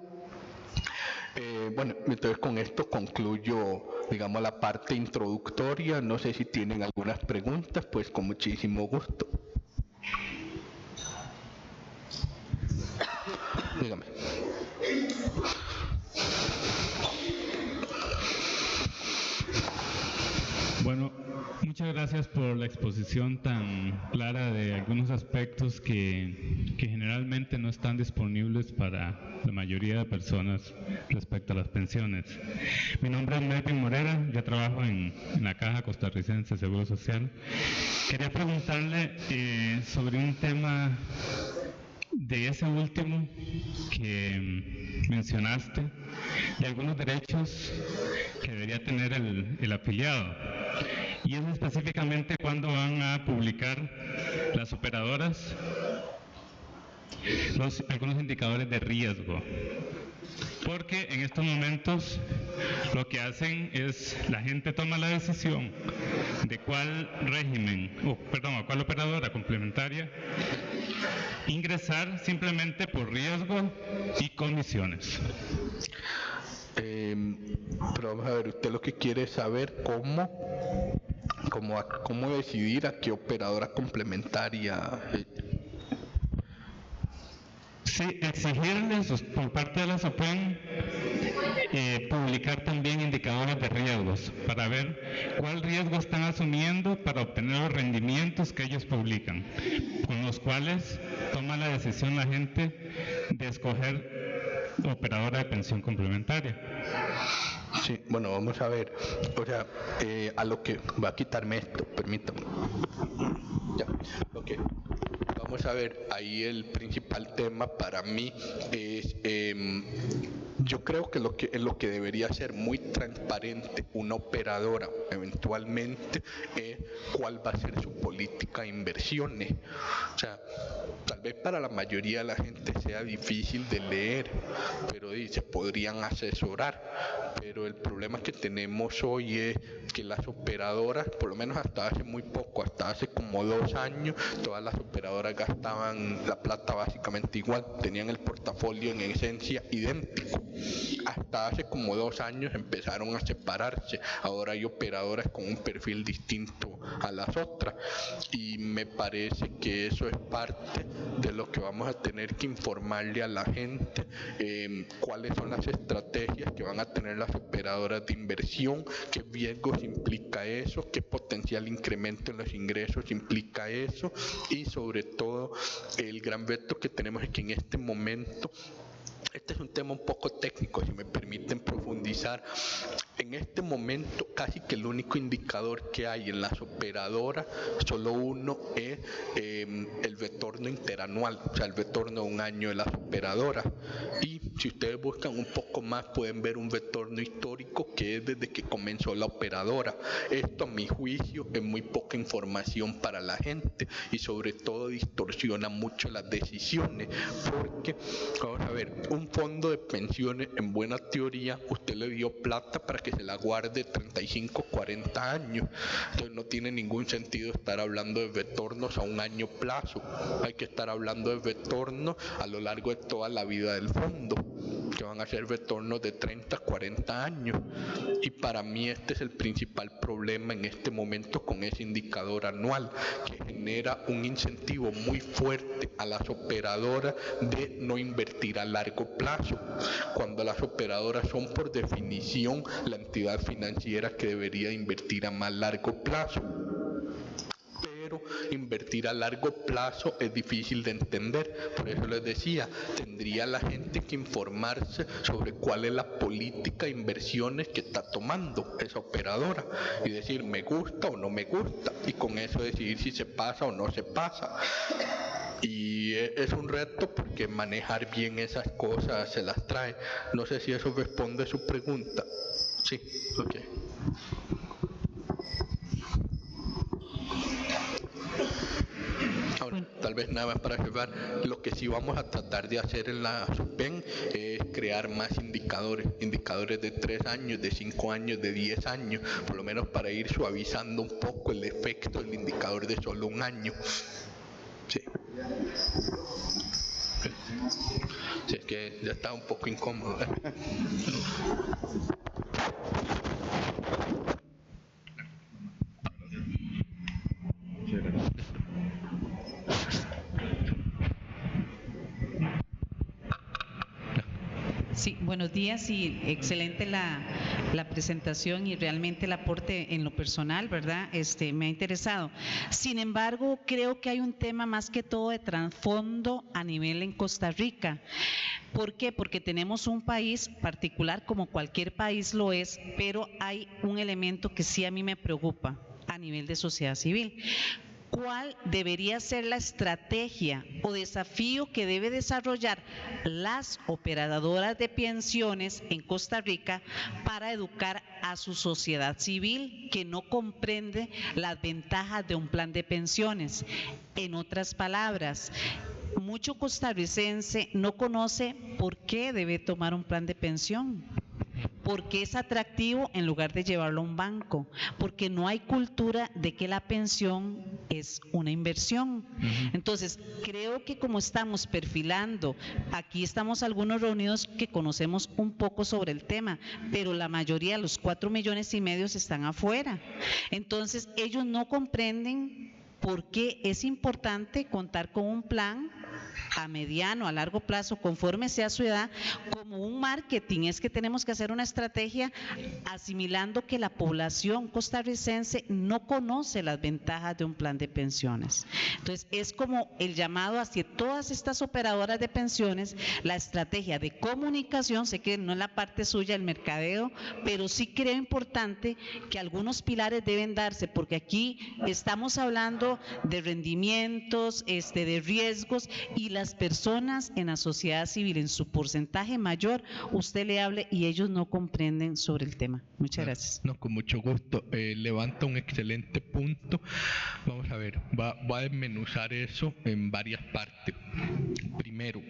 Bueno, entonces con esto concluyo, digamos, la parte introductoria. No sé si tienen algunas preguntas, pues con muchísimo gusto. Dígame. Bueno, muchas gracias por la exposición tan clara de algunos aspectos que generalmente no están disponibles para la mayoría de personas respecto a las pensiones. Mi nombre es Melvin Morera, yo trabajo en la Caja Costarricense de Seguro Social. Quería preguntarle sobre un tema de ese último que mencionaste, de algunos derechos que debería tener el afiliado, y es específicamente cuando van a publicar las operadoras algunos indicadores de riesgo, porque en estos momentos lo que hacen es, la gente toma la decisión de cuál cuál operadora complementaria ingresar simplemente por riesgo y comisiones. Pero vamos a ver, usted lo que quiere es saber cómo decidir a qué operadora complementaria. Sí, exigirles por parte de la SUPEN publicar también indicadores de riesgos para ver cuál riesgo están asumiendo para obtener los rendimientos que ellos publican, con los cuales toma la decisión la gente de escoger operadora de pensión complementaria. Sí, bueno, vamos a ver, o sea, a lo que va a quitarme esto, permítame. Ya, ok. Vamos a ver, ahí el principal tema para mí es Yo creo que lo que debería ser muy transparente una operadora eventualmente es cuál va a ser su política de inversiones. O sea, tal vez para la mayoría de la gente sea difícil de leer, pero se podrían asesorar. Pero el problema que tenemos hoy es que las operadoras, por lo menos hasta hace muy poco, hasta hace como 2 años, todas las operadoras gastaban la plata básicamente igual, tenían el portafolio en esencia idéntico. Hasta hace como 2 años empezaron a separarse. Ahora hay operadoras con un perfil distinto a las otras, y me parece que eso es parte de lo que vamos a tener que informarle a la gente, cuáles son las estrategias que van a tener las operadoras de inversión, qué riesgos implica eso, qué potencial incremento en los ingresos implica eso, y sobre todo el gran reto que tenemos es que en este momento, este es un tema un poco técnico, si me permiten profundizar. En este momento, casi que el único indicador que hay en las operadoras, solo uno es el retorno interanual, o sea, el retorno de un año de las operadoras. Y si ustedes buscan un poco más, pueden ver un retorno histórico que es desde que comenzó la operadora. Esto, a mi juicio, es muy poca información para la gente y sobre todo distorsiona mucho las decisiones, porque, vamos a ver, un fondo de pensiones, en buena teoría, usted le dio plata para que se la guarde 35, 40 años. Entonces no tiene ningún sentido estar hablando de retornos a un año plazo. Hay que estar hablando de retornos a lo largo de toda la vida del fondo, que van a ser retornos de 30, 40 años. Y para mí este es el principal problema en este momento con ese indicador anual, que genera un incentivo muy fuerte a las operadoras de no invertir a largo plazo, cuando las operadoras son por definición la entidad financiera que debería invertir a más largo plazo. Pero invertir a largo plazo es difícil de entender. Por eso les decía, tendría la gente que informarse sobre cuál es la política de inversiones que está tomando esa operadora y decir me gusta o no me gusta, y con eso decidir si se pasa o no se pasa. Y es un reto porque manejar bien esas cosas se las trae. No sé si eso responde a su pregunta. Sí, ok. Ahora, tal vez nada más para cerrar, lo que sí vamos a tratar de hacer en la SUPEN es crear más indicadores de 3 años, de 5 años, de 10 años, por lo menos para ir suavizando un poco el efecto del indicador de solo un año. Sí. Sí, es que ya está un poco incómodo. Sí, buenos días y excelente la presentación y realmente el aporte en lo personal, ¿verdad? Me ha interesado. Sin embargo, creo que hay un tema más que todo de trasfondo a nivel en Costa Rica. ¿Por qué? Porque tenemos un país particular, como cualquier país lo es, pero hay un elemento que sí a mí me preocupa a nivel de sociedad civil. ¿Cuál debería ser la estrategia o desafío que debe desarrollar las operadoras de pensiones en Costa Rica para educar a su sociedad civil que no comprende las ventajas de un plan de pensiones? En otras palabras, mucho costarricense no conoce por qué debe tomar un plan de pensión. Porque es atractivo en lugar de llevarlo a un banco, porque no hay cultura de que la pensión es una inversión. Entonces, creo que como estamos perfilando, aquí estamos algunos reunidos que conocemos un poco sobre el tema, pero la mayoría, los 4,5 millones, están afuera. Entonces, ellos no comprenden por qué es importante contar con un plan a mediano, a largo plazo, conforme sea su edad, como un marketing. Es que tenemos que hacer una estrategia asimilando que la población costarricense no conoce las ventajas de un plan de pensiones. Entonces, es como el llamado hacia todas estas operadoras de pensiones, la estrategia de comunicación. Sé que no es la parte suya el mercadeo, pero sí creo importante que algunos pilares deben darse, porque aquí estamos hablando de rendimientos, de riesgos, y y las personas en la sociedad civil, en su porcentaje mayor, usted le hable y ellos no comprenden sobre el tema. Muchas gracias. No, con mucho gusto. Levanta un excelente punto. Vamos a ver, voy a desmenuzar eso en varias partes. Primero,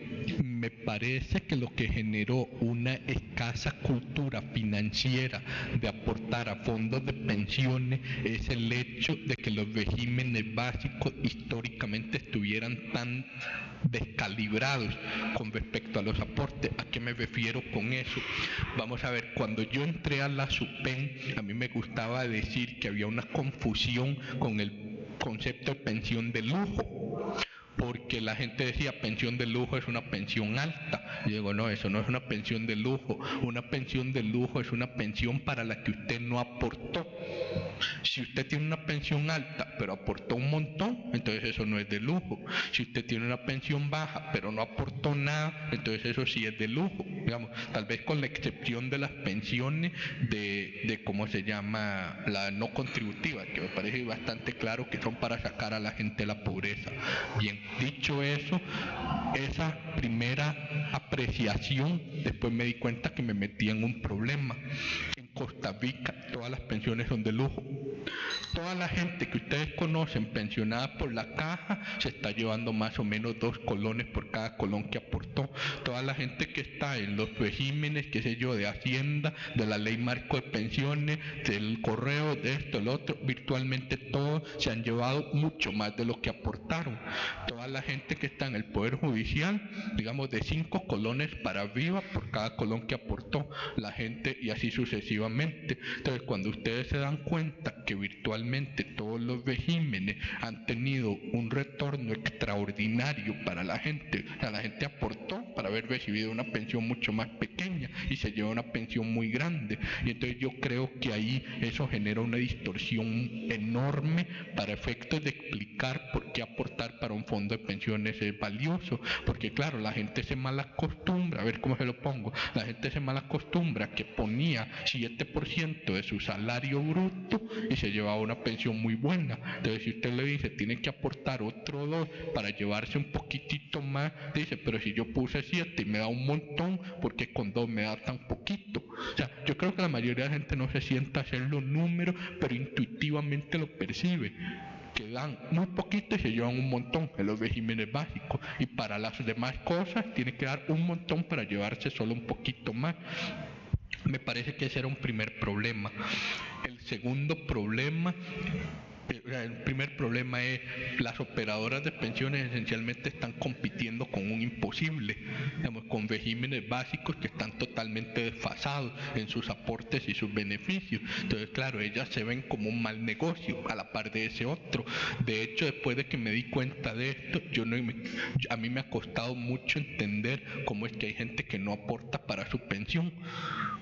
me parece que lo que generó una escasa cultura financiera de aportar a fondos de pensiones es el hecho de que los regímenes básicos históricamente estuvieran tan descalibrados con respecto a los aportes. ¿A qué me refiero con eso? Vamos a ver, cuando yo entré a la SUPEN, a mí me gustaba decir que había una confusión con el concepto de pensión de lujo, porque la gente decía pensión de lujo es una pensión alta. Yo digo, no, eso no es una pensión de lujo. Una pensión de lujo es una pensión para la que usted no aportó. Si usted tiene una pensión alta pero aportó un montón, entonces eso no es de lujo. Si usted tiene una pensión baja pero no aportó nada, entonces eso sí es de lujo. Digamos, tal vez con la excepción de las pensiones de ¿cómo se llama? La no contributiva, que me parece bastante claro que son para sacar a la gente de la pobreza. Bien, dicho eso, esa primera apreciación, después me di cuenta que me metía en un problema. En Costa Rica todas las pensiones son de lujo. Toda la gente que ustedes conocen pensionada por la caja se está llevando más o menos 2 colones por cada colón que aportó. Toda la gente que está en los regímenes, qué sé yo, de Hacienda, de la ley marco de pensiones, del correo, de esto, el otro, virtualmente todos se han llevado mucho más de lo que aportaron. Toda la gente que está en el Poder Judicial, digamos de 5 colones para arriba por cada colón que aportó la gente, y así sucesivamente. Entonces, cuando ustedes se dan cuenta que virtualmente todos los regímenes han tenido un retorno extraordinario para la gente, o sea, la gente aportó para haber recibido una pensión mucho más pequeña y se lleva una pensión muy grande, y entonces yo creo que ahí eso genera una distorsión enorme para efectos de explicar por qué aportar para un fondo de pensiones es valioso, porque claro, la gente se malacostumbra, a ver cómo se lo pongo, la gente se malacostumbra que ponía 7% de su salario bruto y se llevaba una pensión muy buena. Entonces, si usted le dice tiene que aportar otro 2 para llevarse un poquitito más, dice, pero si yo puse 7 y me da un montón, ¿por qué con 2 me da tan poquito? O sea, yo creo que la mayoría de la gente no se sienta a hacer los números, pero intuitivamente lo percibe, que dan muy poquito y se llevan un montón en los regímenes básicos, y para las demás cosas tiene que dar un montón para llevarse solo un poquito más. Me parece que ese era un primer problema. El segundo problema, el primer problema es las operadoras de pensiones esencialmente están compitiendo con un imposible, digamos, con regímenes básicos que están totalmente desfasados en sus aportes y sus beneficios. Entonces, claro, ellas se ven como un mal negocio a la par de ese otro. De hecho, después de que me di cuenta de esto, a mí me ha costado mucho entender cómo es que hay gente que no aporta para su pensión,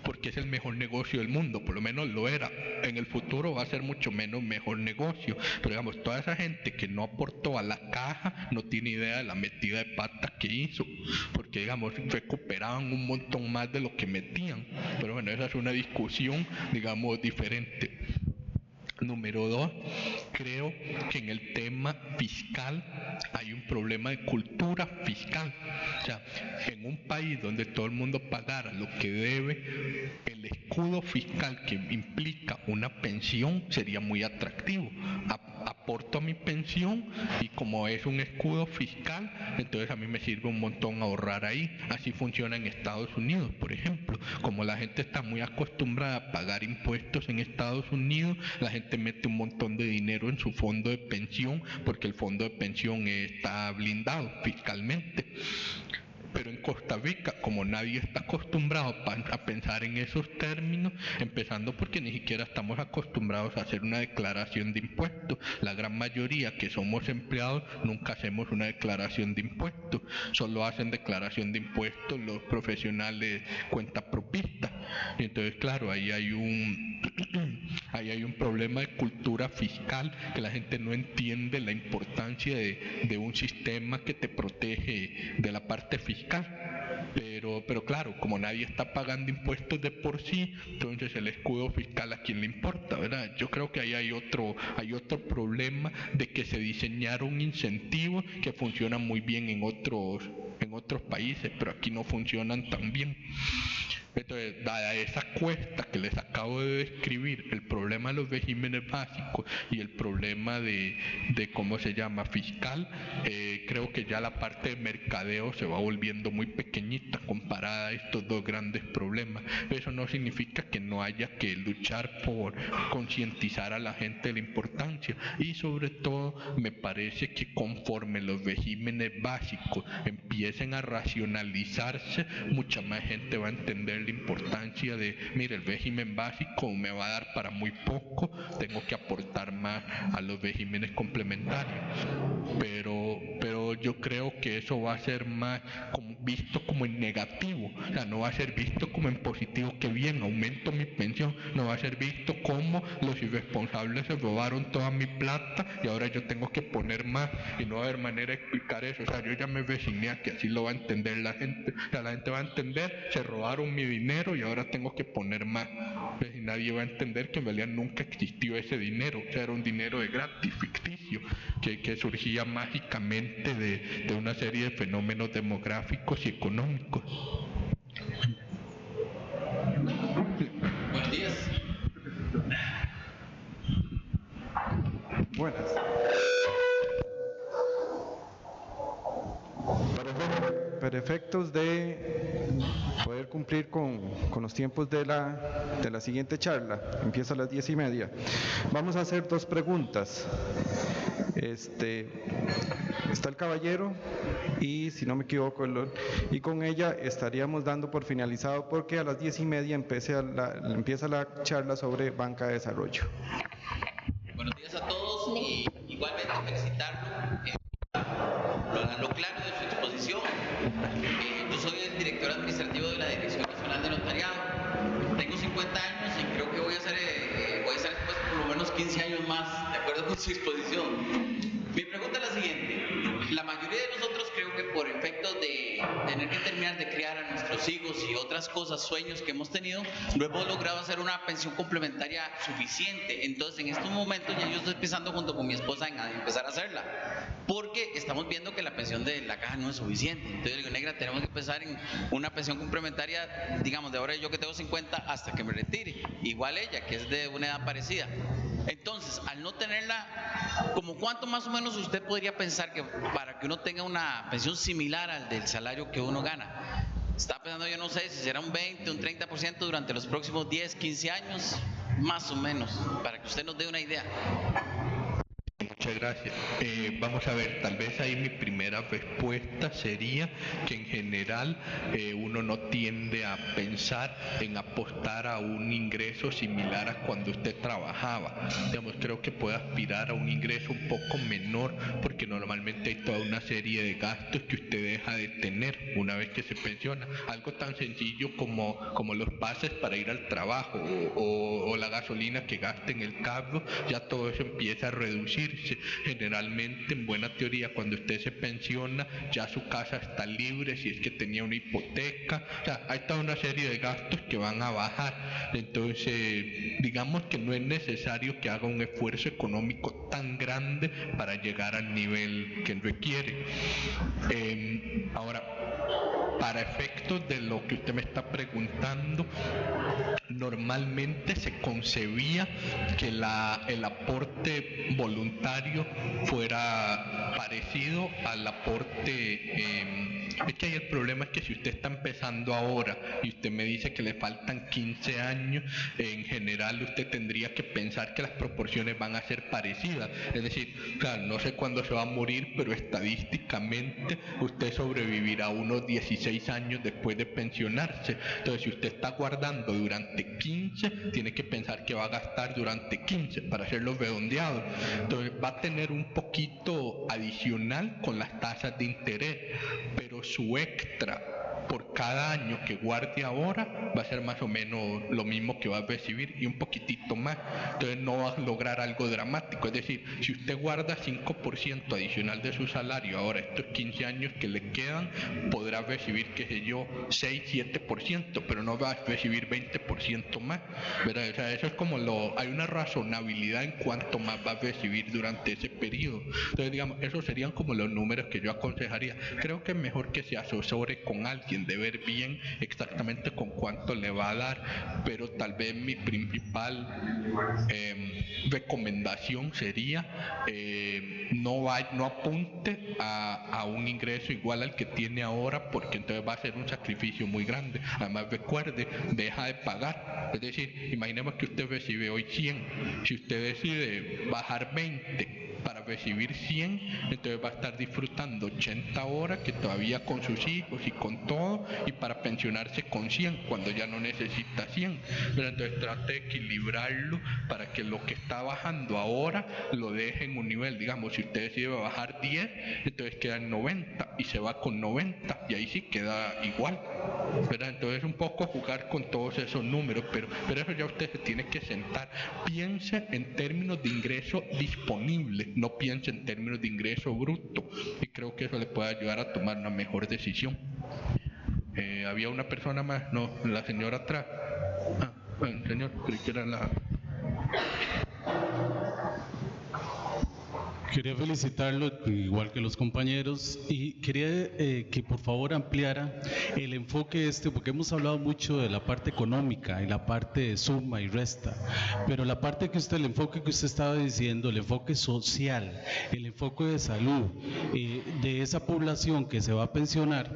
porque es el mejor negocio del mundo, por lo menos lo era. En el futuro va a ser mucho menos mejor negocio, pero digamos, toda esa gente que no aportó a la caja no tiene idea de la metida de patas que hizo, porque digamos, recuperaban un montón más de lo que metían, pero bueno, esa es una discusión, digamos, diferente. Número 2, creo que en el tema fiscal hay un problema de cultura fiscal. O sea, en un país donde todo el mundo pagara lo que debe, el escudo fiscal que implica una pensión sería muy atractivo. Aporto a mi pensión y como es un escudo fiscal, entonces a mí me sirve un montón ahorrar ahí. Así funciona en Estados Unidos, por ejemplo. Como la gente está muy acostumbrada a pagar impuestos en Estados Unidos, la gente mete un montón de dinero en su fondo de pensión porque el fondo de pensión está blindado fiscalmente. Pero en Costa Rica, como nadie está acostumbrado a pensar en esos términos, empezando porque ni siquiera estamos acostumbrados a hacer una declaración de impuestos. La gran mayoría que somos empleados nunca hacemos una declaración de impuestos, solo hacen declaración de impuestos los profesionales cuentapropistas. Y entonces, claro, ahí hay un problema de cultura fiscal, que la gente no entiende la importancia de un sistema que te protege de la parte fiscal. pero claro, como nadie está pagando impuestos de por sí, entonces el escudo fiscal a quién le importa, ¿verdad? Yo creo que ahí hay otro problema de que se diseñaron incentivos que funcionan muy bien en otros países, pero aquí no funcionan tan bien. Entonces, dada esa cuesta que les acabo de describir, el problema de los regímenes básicos y el problema de ¿cómo se llama?, fiscal, creo que ya la parte de mercadeo se va volviendo muy pequeñita comparada a estos dos grandes problemas. Eso no significa que no haya que luchar por concientizar a la gente de la importancia, y sobre todo me parece que conforme los regímenes básicos empiecen a racionalizarse, mucha más gente va a entender la importancia de, mire, el régimen básico me va a dar para muy poco, tengo que aportar más a los regímenes complementarios, pero yo creo que eso va a ser más visto como en negativo, o sea, no va a ser visto como en positivo, que bien, aumento mi pensión, no va a ser visto como los irresponsables se robaron toda mi plata y ahora yo tengo que poner más, y no va a haber manera de explicar eso. O sea, yo ya me resigné a que así lo va a entender la gente, o sea, la gente va a entender, se robaron mi dinero y ahora tengo que poner más, pues, y nadie va a entender que en realidad nunca existió ese dinero, o sea, era un dinero de gratis, ficticio, que surgía mágicamente de una serie de fenómenos demográficos y económicos. Buenos días. Buenas. Para efectos de poder cumplir con los tiempos de la siguiente charla, empieza a las 10:30, vamos a hacer dos preguntas. Está el caballero y, si no me equivoco, y con ella estaríamos dando por finalizado, porque a las 10:30 empieza la charla sobre banca de desarrollo. Buenos días a todos y igualmente felicitarlo lo claro de su exposición. Yo soy el director administrativo de la Dirección Nacional de Notariado. Tengo 50 años y creo que voy a estar expuesto por lo menos 15 años más, de acuerdo con su exposición. Mi pregunta es la siguiente. La mayoría de nosotros, creo que por efectos de tener que terminar de criar a nuestros hijos y otras cosas, sueños que hemos tenido, no hemos logrado hacer una pensión complementaria suficiente. Entonces, en estos momentos ya yo estoy empezando junto con mi esposa a empezar a hacerla, porque estamos viendo que la pensión de la caja no es suficiente. Entonces, digo, negra, tenemos que empezar en una pensión complementaria, digamos, de ahora yo que tengo 50 hasta que me retire. Igual ella, que es de una edad parecida. Entonces, al no tenerla, ¿como cuánto más o menos usted podría pensar que para que uno tenga una pensión similar al del salario que uno gana? Está pensando, yo no sé, si será un 20, un 30% durante los próximos 10, 15 años, más o menos, para que usted nos dé una idea. Muchas gracias. Vamos a ver, tal vez ahí mi primera respuesta sería que en general uno no tiende a pensar en apostar a un ingreso similar a cuando usted trabajaba. Digamos, creo que puede aspirar a un ingreso un poco menor, porque normalmente hay toda una serie de gastos que usted deja de tener una vez que se pensiona. Algo tan sencillo como los pases para ir al trabajo o la gasolina que gasta en el carro, ya todo eso empieza a reducirse. Generalmente, en buena teoría, cuando usted se pensiona, ya su casa está libre si es que tenía una hipoteca. O sea, hay toda una serie de gastos que van a bajar. Entonces, digamos que no es necesario que haga un esfuerzo económico tan grande para llegar al nivel que requiere. Ahora, para efectos de lo que usted me está preguntando, normalmente se concebía que el aporte voluntario fuera parecido al aporte. Es que ahí el problema es que si usted está empezando ahora y usted me dice que le faltan 15 años, en general usted tendría que pensar que las proporciones van a ser parecidas. Es decir, claro, no sé cuándo se va a morir, pero estadísticamente usted sobrevivirá unos 16 años después de pensionarse. Entonces, si usted está guardando durante 15, tiene que pensar que va a gastar durante 15 para hacerlo redondeado. Entonces, va a tener un poquito adicional con las tasas de interés, pero su extra por cada año que guarde ahora va a ser más o menos lo mismo que va a recibir y un poquitito más. Entonces no va a lograr algo dramático. Es decir, si usted guarda 5% adicional de su salario ahora, estos 15 años que le quedan, podrá recibir, qué sé yo, 6, 7%, pero no va a recibir 20% más, ¿verdad? O sea, eso es como hay una razonabilidad en cuánto más va a recibir durante ese periodo. Entonces, digamos, esos serían como los números que yo aconsejaría. Creo que es mejor que se asesore con alguien, de ver bien exactamente con cuánto le va a dar, pero tal vez mi principal recomendación sería no apunte a un ingreso igual al que tiene ahora, porque entonces va a ser un sacrificio muy grande. Además, recuerde, deja de pagar. Es decir, imaginemos que usted recibe hoy 100, si usted decide bajar 20 para recibir 100, entonces va a estar disfrutando 80 horas que todavía con sus hijos y con todo, y para pensionarse con 100 cuando ya no necesita 100. Pero entonces trate de equilibrarlo para que lo que está bajando ahora lo deje en un nivel. Digamos, si usted decide bajar 10, entonces queda en 90 y se va con 90 y ahí sí queda igual, ¿verdad? Entonces un poco jugar con todos esos números, pero eso ya usted se tiene que sentar. Piense en términos de ingreso disponible, no piense en términos de ingreso bruto, y creo que eso le puede ayudar a tomar una mejor decisión. Había una persona más, no, la señora atrás. Bueno, señor, creí que era la... Quería felicitarlo, igual que los compañeros, y quería que por favor ampliara el enfoque porque hemos hablado mucho de la parte económica y la parte de suma y resta, pero la parte el enfoque que usted estaba diciendo, el enfoque social, el enfoque de salud, de esa población que se va a pensionar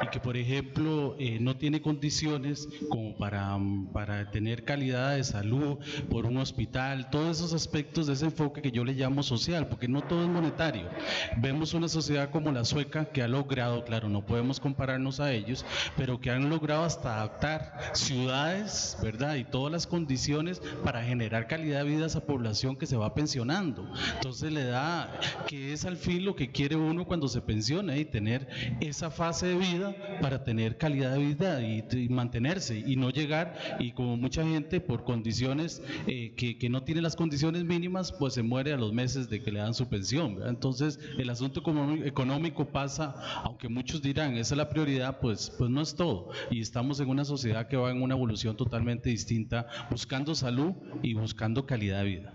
y que, por ejemplo, no tiene condiciones como para tener calidad de salud por un hospital, todos esos aspectos de ese enfoque que yo le llamo social, porque no todo es monetario. Vemos una sociedad como la sueca que ha logrado, claro, no podemos compararnos a ellos, pero que han logrado hasta adaptar ciudades, ¿verdad? Y todas las condiciones para generar calidad de vida a esa población que se va pensionando. Entonces le da, que es al fin lo que quiere uno cuando se pensiona, y tener esa fase de vida para tener calidad de vida y mantenerse, y no llegar, y como mucha gente por condiciones que no tiene las condiciones mínimas, pues se muere a los meses de que le dan su pensión, ¿verdad? Entonces el asunto económico pasa, aunque muchos dirán esa es la prioridad, pues no es todo, y estamos en una sociedad que va en una evolución totalmente distinta, buscando salud y buscando calidad de vida.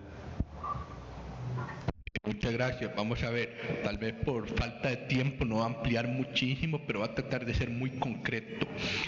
Muchas gracias. Vamos a ver, tal vez por falta de tiempo no va a ampliar muchísimo, pero va a tratar de ser muy concreto.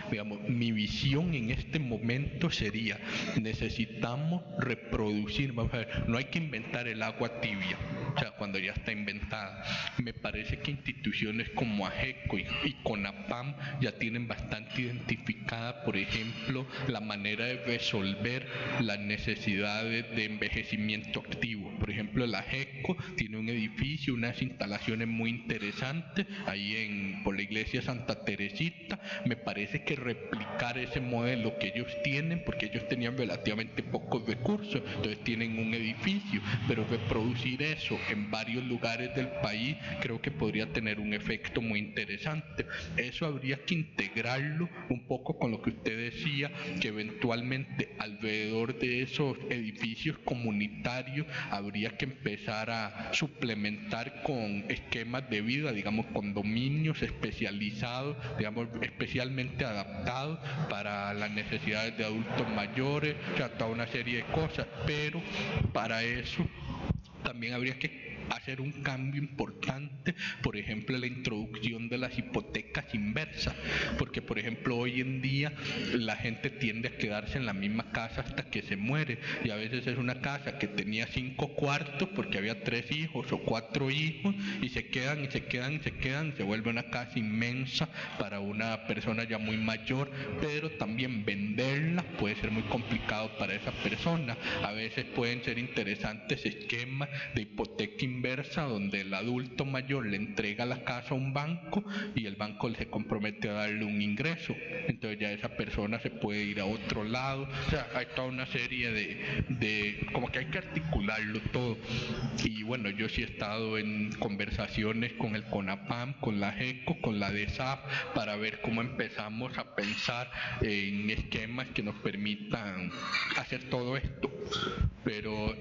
Digamos, mi visión en este momento sería, necesitamos reproducir, vamos a ver, no hay que inventar el agua tibia, o sea, cuando ya está inventada. Me parece que instituciones como AGECO y CONAPAM ya tienen bastante identificada, por ejemplo, la manera de resolver las necesidades de envejecimiento activo. Por ejemplo, el AGECO tiene un edificio, unas instalaciones muy interesantes ahí por la iglesia Santa Teresita. Me parece que replicar ese modelo que ellos tienen, porque ellos tenían relativamente pocos recursos, entonces tienen un edificio, pero reproducir eso en varios lugares del país creo que podría tener un efecto muy interesante. Eso habría que integrarlo un poco con lo que usted decía, que eventualmente alrededor de esos edificios comunitarios habría que empezar a suplementar con esquemas de vida, digamos condominios especializados, digamos especialmente adaptados para las necesidades de adultos mayores, o sea, toda una serie de cosas, pero para eso también habría que hacer un cambio importante, por ejemplo, la introducción de las hipotecas inversas, porque por ejemplo hoy en día la gente tiende a quedarse en la misma casa hasta que se muere, y a veces es una casa que tenía 5 cuartos porque había 3 hijos o 4 hijos, y se quedan, se vuelve una casa inmensa para una persona ya muy mayor, pero también venderla puede ser muy complicado para esa persona. A veces pueden ser interesantes esquemas de hipoteca inversa donde el adulto mayor le entrega la casa a un banco y el banco se compromete a darle un ingreso, entonces ya esa persona se puede ir a otro lado. O sea, hay toda una serie de como que hay que articularlo todo. Y bueno, yo sí he estado en conversaciones con el CONAPAM, con la GECO, con la DESAF, para ver cómo empezamos a pensar en esquemas que nos permitan hacer todo esto. Pero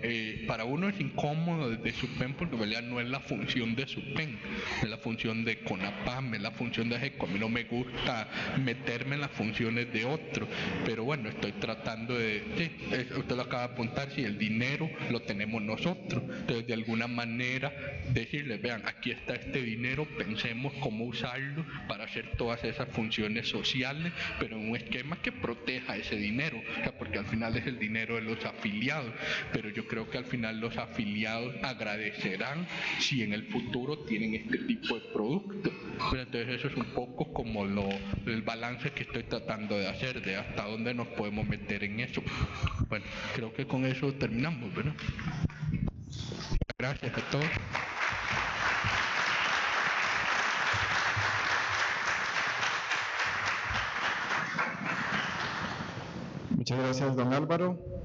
para uno es incómodo desde SUPEN porque en realidad no es la función de SUPEN, es la función de CONAPAM, es la función de GECO. A mí no me gusta meterme en las funciones de otro, pero bueno, estoy tratando de, sí, usted lo acaba de apuntar, si el dinero lo tenemos nosotros, entonces de alguna manera decirles, vean, aquí está este dinero, pensemos cómo usarlo para hacer todas esas funciones sociales, pero en un esquema que proteja ese dinero, o sea, porque al final es el dinero de los afiliados, pero yo creo que al final los afiliados agradecerán si en el futuro tienen este tipo de productos. Pero entonces eso es un poco como el balance que estoy tratando de hacer, de hasta dónde nos podemos meter en eso. Bueno, creo que con eso terminamos, ¿verdad? Gracias a todos. Muchas gracias, don Álvaro.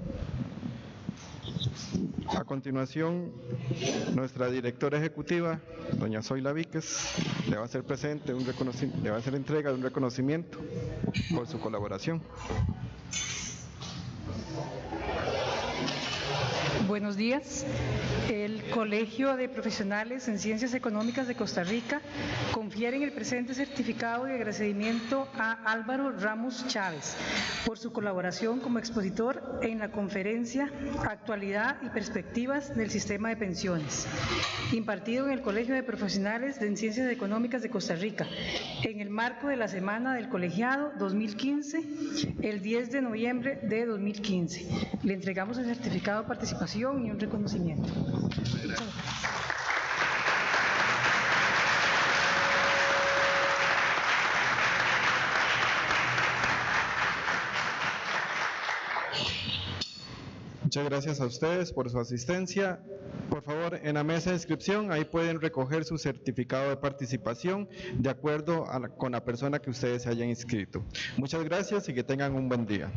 A continuación, nuestra directora ejecutiva, doña Zoila Víquez, le va a hacer le va a hacer entrega de un reconocimiento por su colaboración. Buenos días. El Colegio de Profesionales en Ciencias Económicas de Costa Rica confiere en el presente certificado de agradecimiento a Álvaro Ramos Chávez por su colaboración como expositor en la conferencia Actualidad y Perspectivas del Sistema de Pensiones, impartido en el Colegio de Profesionales en Ciencias Económicas de Costa Rica, en el marco de la Semana del Colegiado 2015, el 10 de noviembre de 2015. Le entregamos el certificado de participación y un reconocimiento. Muchas gracias a ustedes por su asistencia. Por favor, en la mesa de inscripción, ahí pueden recoger su certificado de participación de acuerdo con la persona que ustedes se hayan inscrito. Muchas gracias y que tengan un buen día.